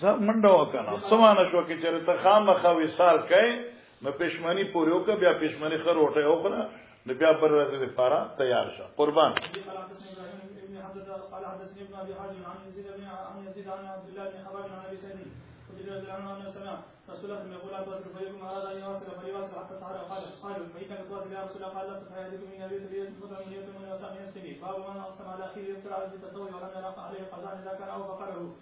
ځم منډه وکنه سمانه شو کې چې ته خامخا وصال کړي نو پښمنی پوریو کا بیا پښمنی خروټه او خلا نو بیا پر ورځې لپاره تیار شه قربان قال حدثني ابن ابي حازم عن يزيد عن عبد الله بن حباب عن ابي سعيد رضي الله عنه انه سمع رسول الله يقول لا تواصل فيكم اراد ان يواصل فليواصل حتى سحر قالوا فانك تواصل يا رسول الله قال لست فيكم من ابي تريد مطعم يتم من وسام يسكني باب من اقسم على اخيه يفترى بالتسوي ولم يرى عليه قضاء اذا كان او فقره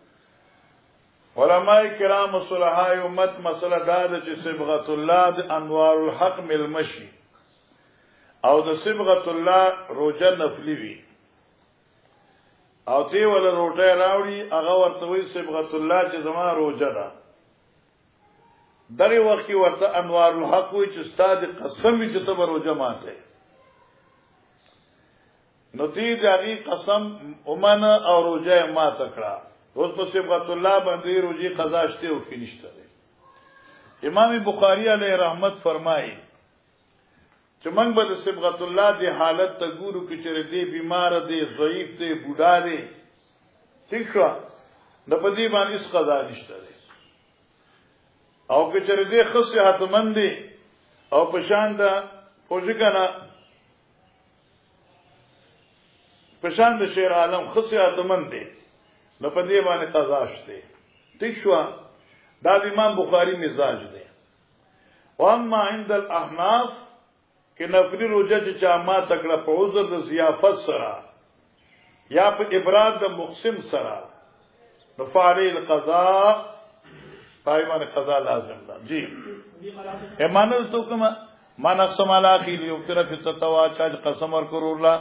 علماء کرام صلحاء امت مسئلہ داد چې صبغت الله د انوار الحق مل مشي او د صبغت الله روزه نفلی وی او تی ول روټه راوړي هغه ورته وی صبغت الله چې زما روزه ده دغه وخت ورته انوار الحق وی چې استاد قسم وی چې ته روزه ماته نو دې دغه قسم اومنه او روزه ما تکړه اوس په صبغت الله باندې روزي قضا شته او کې نشته امام بخاری علیه رحمت فرمایي چې موږ به د صبغت الله دی حالت ته ګورو کې چې دې بیمار دی ضعیف دی بوډا دی ٹھیک شو د پدې باندې اس قضا نشته او که چې دې خصيحت مند دی او پشان دا پوجګنا پشان د شیر عالم خصيحت مند دی نو پدې باندې قضا شته ٹھیک شو دا د امام بخاری مزاج دی واما عند الاحناف کہ نفلی روزه چې چا ما تکړه په عذر د ضیافت سره یا په ابراد د مقسم سره نو فعلی القضاء پایمان قضا لازم ده جی ایمانو تو کما ما نقسم علی اخی یو طرف تتوا چا قسم ور کړو الله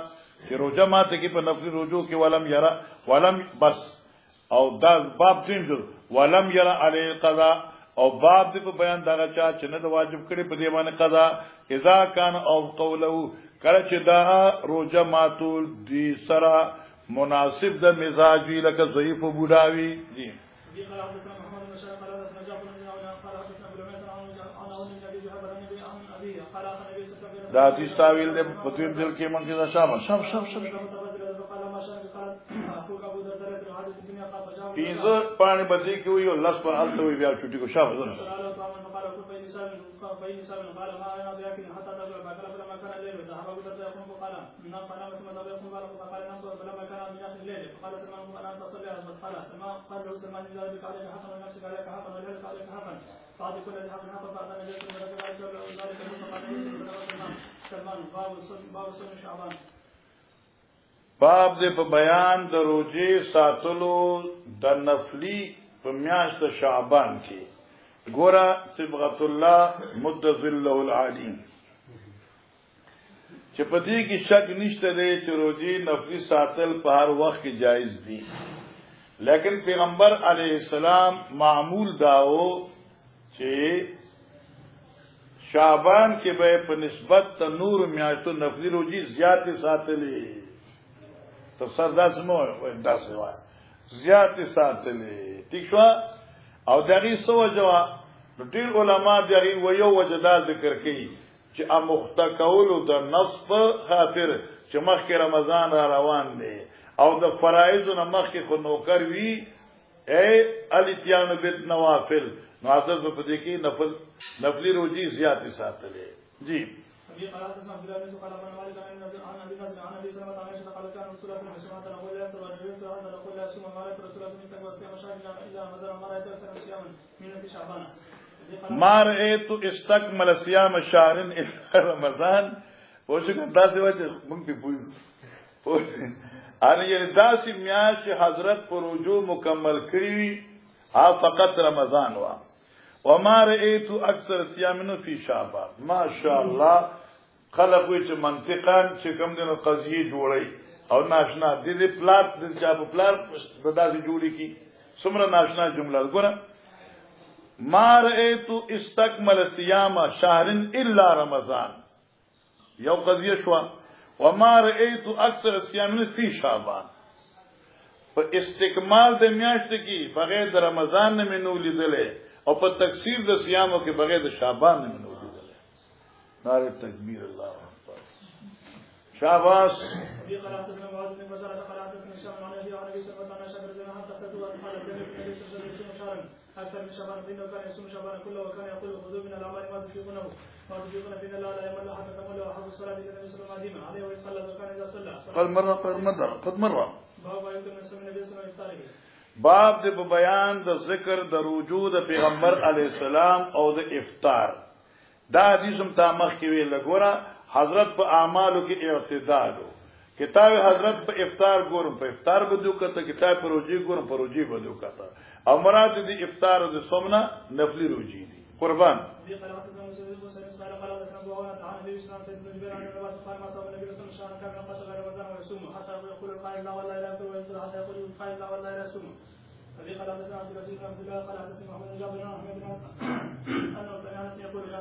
چې روزه ماته کې په نفلی روزو کې ولم یرا ولم بس او دا باب دین جو ولم یرا علی القضاء او باب دې په بیان دغه چا چې نه د واجب کړي په دې باندې قضا اذا كان او قوله کله چې دا روزه ماتول دي سره مناسب د مزاجي لکه ضعیف او بوډاوي دي دا دې تاویل دې په دې دل کې مونږه شامل شم پیزه پانی بدی کې وي او لاس په حالت وي بیا چټي کو شابه زنه باب دې په بیان د روزي ساتلو د نفلی په میاشت شعبان کې ګورا صبغت الله مدذل العلیم چې په دې کې شک نشته دی چې روزي نفلی ساتل په هر وخت کې جایز دي لیکن پیغمبر علیه السلام معمول داو چې شعبان کې به په نسبت ته نور میاشتو نفلی روزي زیات ساتلې تصردا سمو دا سوا زیات ساتلې ٹھیک شو او دغه سو جواب ډیر علما دغه ویو وجدا ذکر کوي چې امختکول د نصب خاطر چې مخکې رمضان را روان دی او د فرایض نه مخکې خو نوکر وی اے الاتیان بالنوافل نو حضرت په دې کې نفلی روزي زیات ساتلې جی ما رأيت استكمل صيام شهر الا رمضان وشکه داسې وجه مونږ په پوي ان یې داسې میاش حضرت پر رجوع مکمل کړی ها فقط رمضان وا وما رأيت اکثر صيامن فی شعبان ما شاء الله خلق وی چې منطقاً چې کوم دنو قضیه جوړي او ناشنا دې پلاټ د چا په پلاټ د داسې جوړي کی څومره ناشنا جمله وګوره ما رأيت استكمل صيام شهر الا رمضان یو قضیه شو وما رأيت اکثر صيام فی شعبان په استکمال د میاشت کې بغیر د رمضان نه منو لیدلې او په تکثیر د صيامو کې بغیر د شعبان نه منو لیدلې ناره تکبیر الله اکبر شاباش أكثر من شعبان فإنه كان يصوم شعبان كله وكان يقول خذوا من الأعمال ما تطيقونه ما تطيقون فإن الله لا يمل حتى تمل وأحب الصلاة إلى النبي صلى الله عليه وسلم عليه ويتخلى وكان إذا صلى قد مرة باب يمكن أن يسمى النبي صلى الله عليه وسلم باب د بیان د ذکر د رجوع د پیغمبر علی السلام او د افطار دا حدیث هم تامخ کې ویل غوړه حضرت په اعمالو کې اعتدال کتاب حضرت په افطار ګورم په افطار بده کته کتاب په روزي ګورم په روزي بده کته او مراد دي افطار او د صومنا نفلی روزي دي قربان قال ما صاب النبي صلى الله عليه وسلم كان قتل رمضان ويصوم حتى يقول القائل لا والله لا يقول ويقول حتى يقول القائل لا والله لا يصوم. ففي قال حدثنا عبد العزيز بن عبد الله قال حدثنا محمد بن جابر بن احمد بن انه سمع يقول لا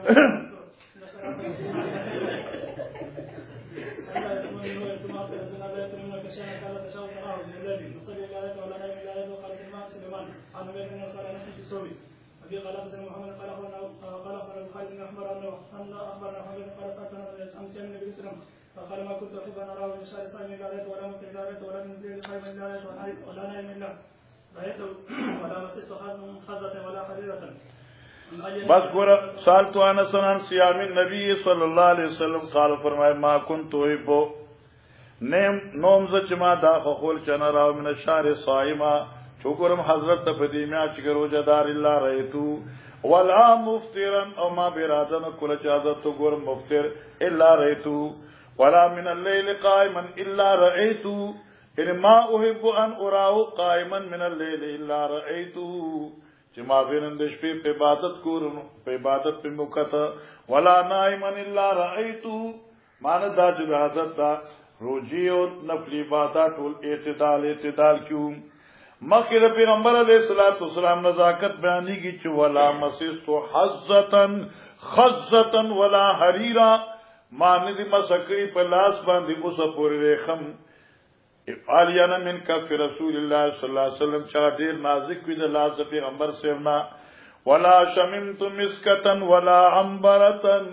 يسمونه يسمى اكثر الزنا لا يكرمون كشانا كان تشاور تراه الذي نصلي الى الايه ولا نعلم الى الايه وقال سليمان عن نبي بن صالح نحن في صومي. وفي قال حدثنا محمد قال اخبرنا خالد بن احمر ان اخبرنا محمد قال سالت عن سيدنا النبي صلى الله عليه وسلم فقال ما كنت احب ان اراه من شهر صائم الى الايه ولا ممكن الى الايه ولا من ليل صائم الى الايه ولا نائم الا رايته ولا مسست خزه ولا حريره. بس گورا سالتو انس عن صيام النبي صلی اللہ علیہ وسلم قال فرمائے ما كنت احب نوم زچما دا خول چنا راو من الشهر صائما شکرم حضرت فدیمیا چگرو جدار اللہ رہتو ولا مفترا او ما برادن کل چازت گور مفتر الا رہتو ولا من الليل قائما الا رأيتو ان ما احب ان اراه قائما من الليل الا رأيتو چما وینن د شپې په عبادت کورن په عبادت په موکته ولا نائما الا رأيتو مان دا چې حضرت دا روزي او نفلی عبادت ټول اعتدال کیو مکه د پیغمبر علیه الصلاۃ والسلام نزاکت بیانی کی چې ولا مسست حزتن خزتن ولا حریرا مان دې مسکری په لاس باندې اوس پورې رخم افعالیانا من کف رسول اللہ صلی اللہ علیہ وسلم چا دیر نازک وی د لاس پیغمبر سیونا ولا شممت مسکتن ولا عنبرتن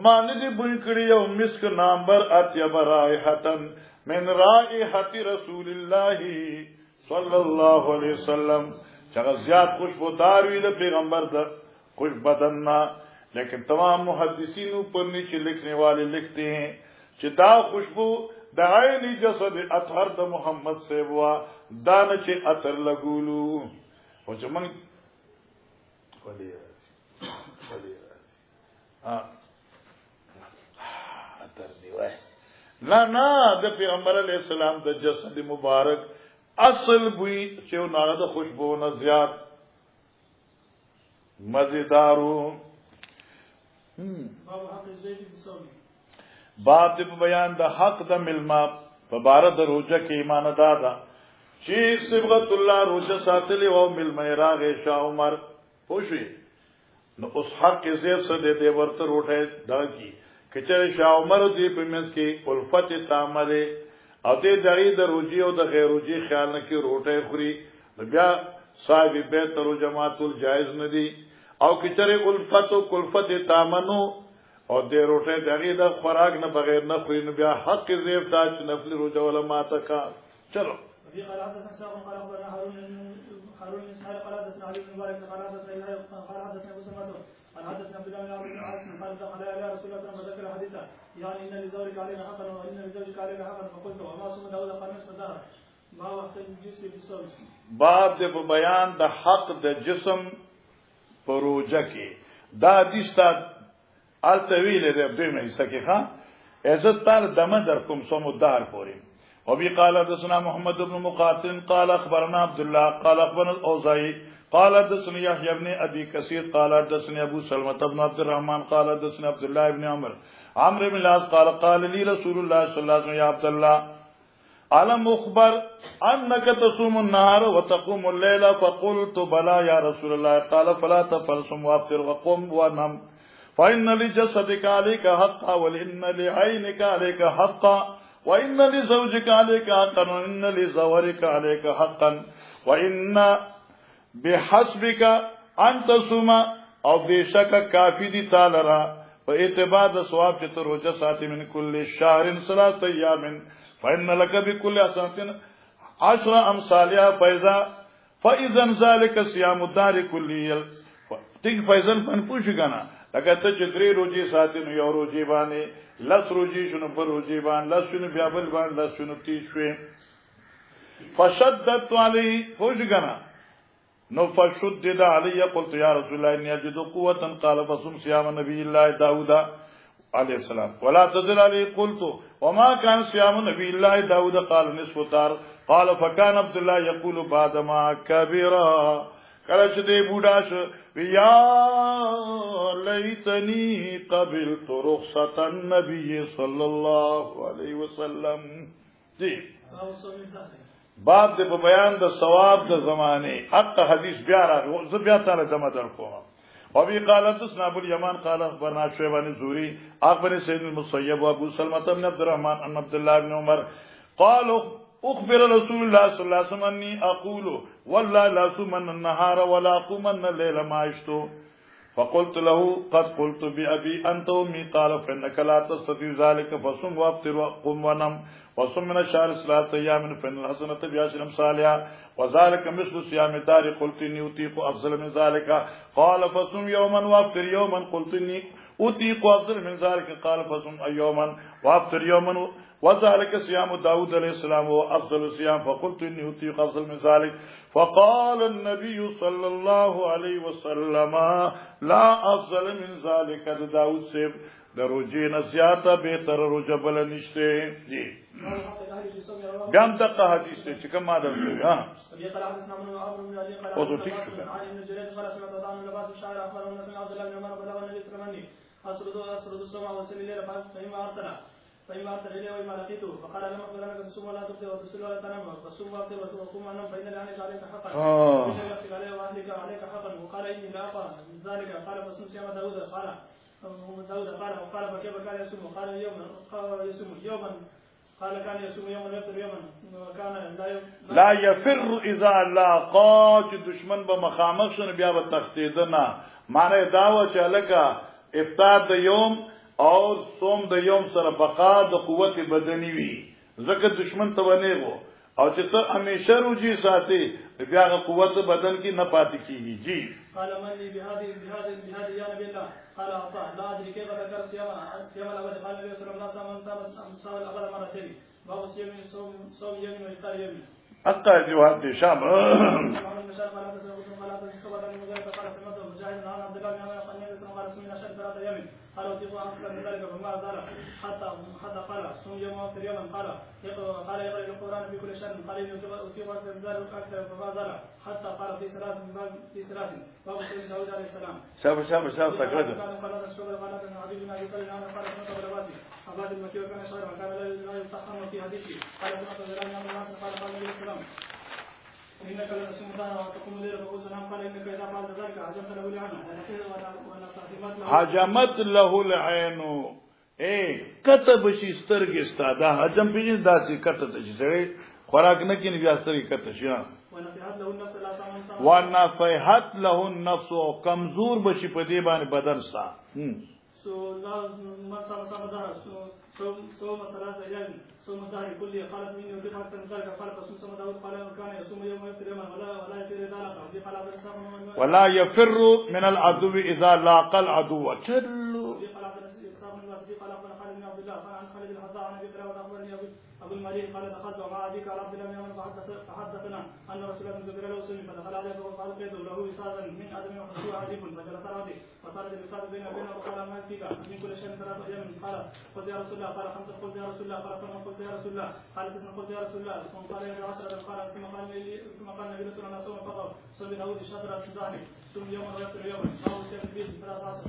ما ندی بوئی کړی یو مسک نامبر اطیب رائحتن من رائحت رسول اللہ صلی اللہ علیہ وسلم چا زیاد خوشبودار وی د پیغمبر د خوش بدننا لیکن تمام محدثین پر نیچے لکھنے والے لکھتے ہیں کہ دا خوشبو دعائنی جسد اطهر دا محمد سے بوا دانا چے اطر لگولو وچے من خلی راضی اطر دیوائی نا دا پیغمبر علیہ السلام دا جسد مبارک اصل بوئی چے ناغا دا خوشبو نزیاد مزیدارو باب حق الزيت بالصوم. باب دې بیان د حق د ملما په بار د روزه کې ایمان دادا چې صبغت الله روزه ساتلی او ملما راغې شاه عمر پوښي نو اوس حق زیر سره دې ورته روټه دا کی کچره شاه عمر دې په منځ کې الفت تعامله او دې دغې د روزي او د غیر روزي خیال نه کې روټه خوري بیا صاحب بیت او جماعت الجائز ندي او کچره الفت او کلفت تعامنو اور دے روٹے دغی دا خوراک نہ بغیر نہ کوئی نہ بیا حق زیب دا نفل روزہ ولا ما تکا چلو ابي قال حدثنا ساق قال اخبرنا هارون بن اسحاق قال حدثنا علي بن مبارك قال حدثنا ابو سلمة قال حدثنا عبد الله بن عمرو بن عاص قال دخل على رسول الله صلى الله عليه وسلم فذكر حديثا يعني ان لزوجك عليك حقا وان لزوجك عليك حقا فقلت وما صوم داود قال نصف الدهر ما وقت الجسم في الصوم باب دے بیان دا حق دا جسم پروجہ کی دا حدیث تا الطویل دے دوی حصہ کی خان عزت تال دم در کم صوم الدهر پوری وبي قال حدثنا محمد بن مقاتل قال اخبرنا عبد الله قال اخبرنا الاوزاعي قال حدثني يحيى بن ابي كثير قال حدثني ابو سلمة بن عبد الرحمن قال حدثني عبد الله بن عمرو بن العاص قال لي رسول الله صلى الله عليه وسلم يا عبد الله علم اخبر انك تصوم النهار وتقوم الليل فقلت بلى يا رسول الله قال فلا تفعل صم وافطر وقم ونم فإن لجسدك عليك حقا وإن لعينك عليك حقا وإن لزوجك عليك حقا وإن لزورك عليك حقا وإن بحسبك أن تصوم أو بشك كافي دي تالرا فإتباد صواب روجة ساتي من كل شهر 3 أيام فإن لك بكل حسنة 10 أمثالها فإذا ذلك صيام الدهر كله تيجي فإذا فنپوشي كنا لکه ته چې 3 روزي ساتي نو یو روزي باندې 10 روزي شنو پر روزي باندې 10 شنو بیا بل باندې 10 شنو 30 شوي فشدت علي فوج غنا نو فشدد علي قلت يا رسول الله اني اجد قوه قال فصم صيام نبي الله داوود عليه السلام ولا تزل علي قلت وما كان صيام نبي الله داوود قال نصف دار قال فكان عبد الله يقول بعد ما كبر کله چې دی بوډا شو يا ليتني قبلت رخصة النبي صلى الله عليه وسلم. جی باب دې په بیان د ثواب د زمانه حق حدیث بیا راغی زه بیا تعالی جمع درکوم. وابي قال حدثنا ابو اليمان قال اخبرنا شيبان الزهري اخبرني سيد المسيب وابو سلمة بن عبد الرحمن ان عبد الله بن عمر قالوا اخبر رسول الله صلى الله عليه وسلم اني اقول والله لا صومن النهار ولا اقومن الليل ما عشت. فقلت له قد قلت بأبي أنت أمي. قال فإنك لا تستطيع ذلك فصم وافطر وقم ونم وصم من الشهر 3 أيام فإن الحسنة بعشر أمثالها وذلك مثل صيام الدار. قلت إني أطيق أفضل من ذلك. قال فصم يوما وافطر يوما. قلت إني أطيق أفضل من ذلك. قال فصم يوما وافطر يوما وذلك صيام داود عليه السلام هو أفضل الصيام. فقلت إني أطيق أفضل من ذلك. فقال النبي صلى الله عليه وسلم لا أفضل من ذلك. داود سے دروجین زیادہ بہتر رجبل نشتے. جی بیان تک حدیث سے چکم آدم سے ہاں وہ تو ٹھیک شکر فإما أرسل إليه وإما لقيته فقال لما أخبر لك تصوم ولا تفطر وتصل ولا تنام فصوم وأفطر وقوم ونم فإن لعنك عليك حقا وإن لنفسك عليه وأهلك عليك حقا. وقال إني لا أقرأ من ذلك. قال فصوم صيام داود. قال فكيف كان يصوم؟ قال يصوم يوما. قال كان يصوم يوما ويفطر يوما. وكان لا يفر إذا لاقا چې دشمن به مخامخ شون بیا به تختیدنه. معنی داوا چې لکه افطار د یوم اور صوم د یوم سره بقا د قوت بدنی وی ځکه دشمن ته ونیغو او چې ته همیشه روجي ساتي بیا غ قوت بدن کی نه پاتې کیږي. جی قال من لي بهذه يا نبي الله. قال عطاء لا ادري كيف ذكر صيام الابد. قال النبي صلى الله عليه وسلم صام الابد مرتين باب صوم يوم وافطار يوم. حتى جواب دي شام قال وتيقوا أكثر من ذلك فما زال حتى قال صوم يوم وافطر يوما. قال يقرأ القرآن في كل شأن. قال وتيقوا أكثر من ذلك أكثر فما زال حتى قال في سلاس باب صوم داود عليه السلام. شاف تقرأ قال عبد بن أبي سلمة قال سمعت العباسي عباس المكي وكان شاعرا وكان لا يتخم في حديثه. قال سمعت زلال عن الناس قال النبي صلى الله عليه وسلم إنك لتصوم الظهر وتقوم الليل فقوس نام. قال إنك إذا فعلت ذلك عجبت له العين حجمت له العين. کته بشي سترګې ستاده حجم پیږي داسې کته د شي خوراک نه کینی بیا سترګې کته شي. ونفحت له النفس کمزور بشي په دې باندې بدن ستا. صوم صلاة أيام صوم الدهر كله. قالت مني وتيق أكثر من ذلك. قال فصوم داود. قال كان يصوم يوم ويفطر يوما ولا يفر إذا لقى. ولا يفر من العدو إذا لاقى العدو. أبو المليك قال دخلت ومع أبيك على عبد الله بن عمر فحدثنا أن رسول الله صلى الله عليه وسلم فدخل عليه فقال قيد له وسادا من آدم وحشوه عجيب فجلس راضي فصارت الوساد بينه وبينه وقال ما فيك من كل شيء 3 أيام. قال قلت يا رسول الله. قال 5. قلت يا رسول الله. قال 7. قلت يا رسول الله. قال 9. قلت يا رسول الله. ثم قال 11. قال ثم قال النبي صلى الله عليه وسلم فقط صوم داود شطر السوداني صوم يوما ويفطر يوما. ما هو سيد البيت 13.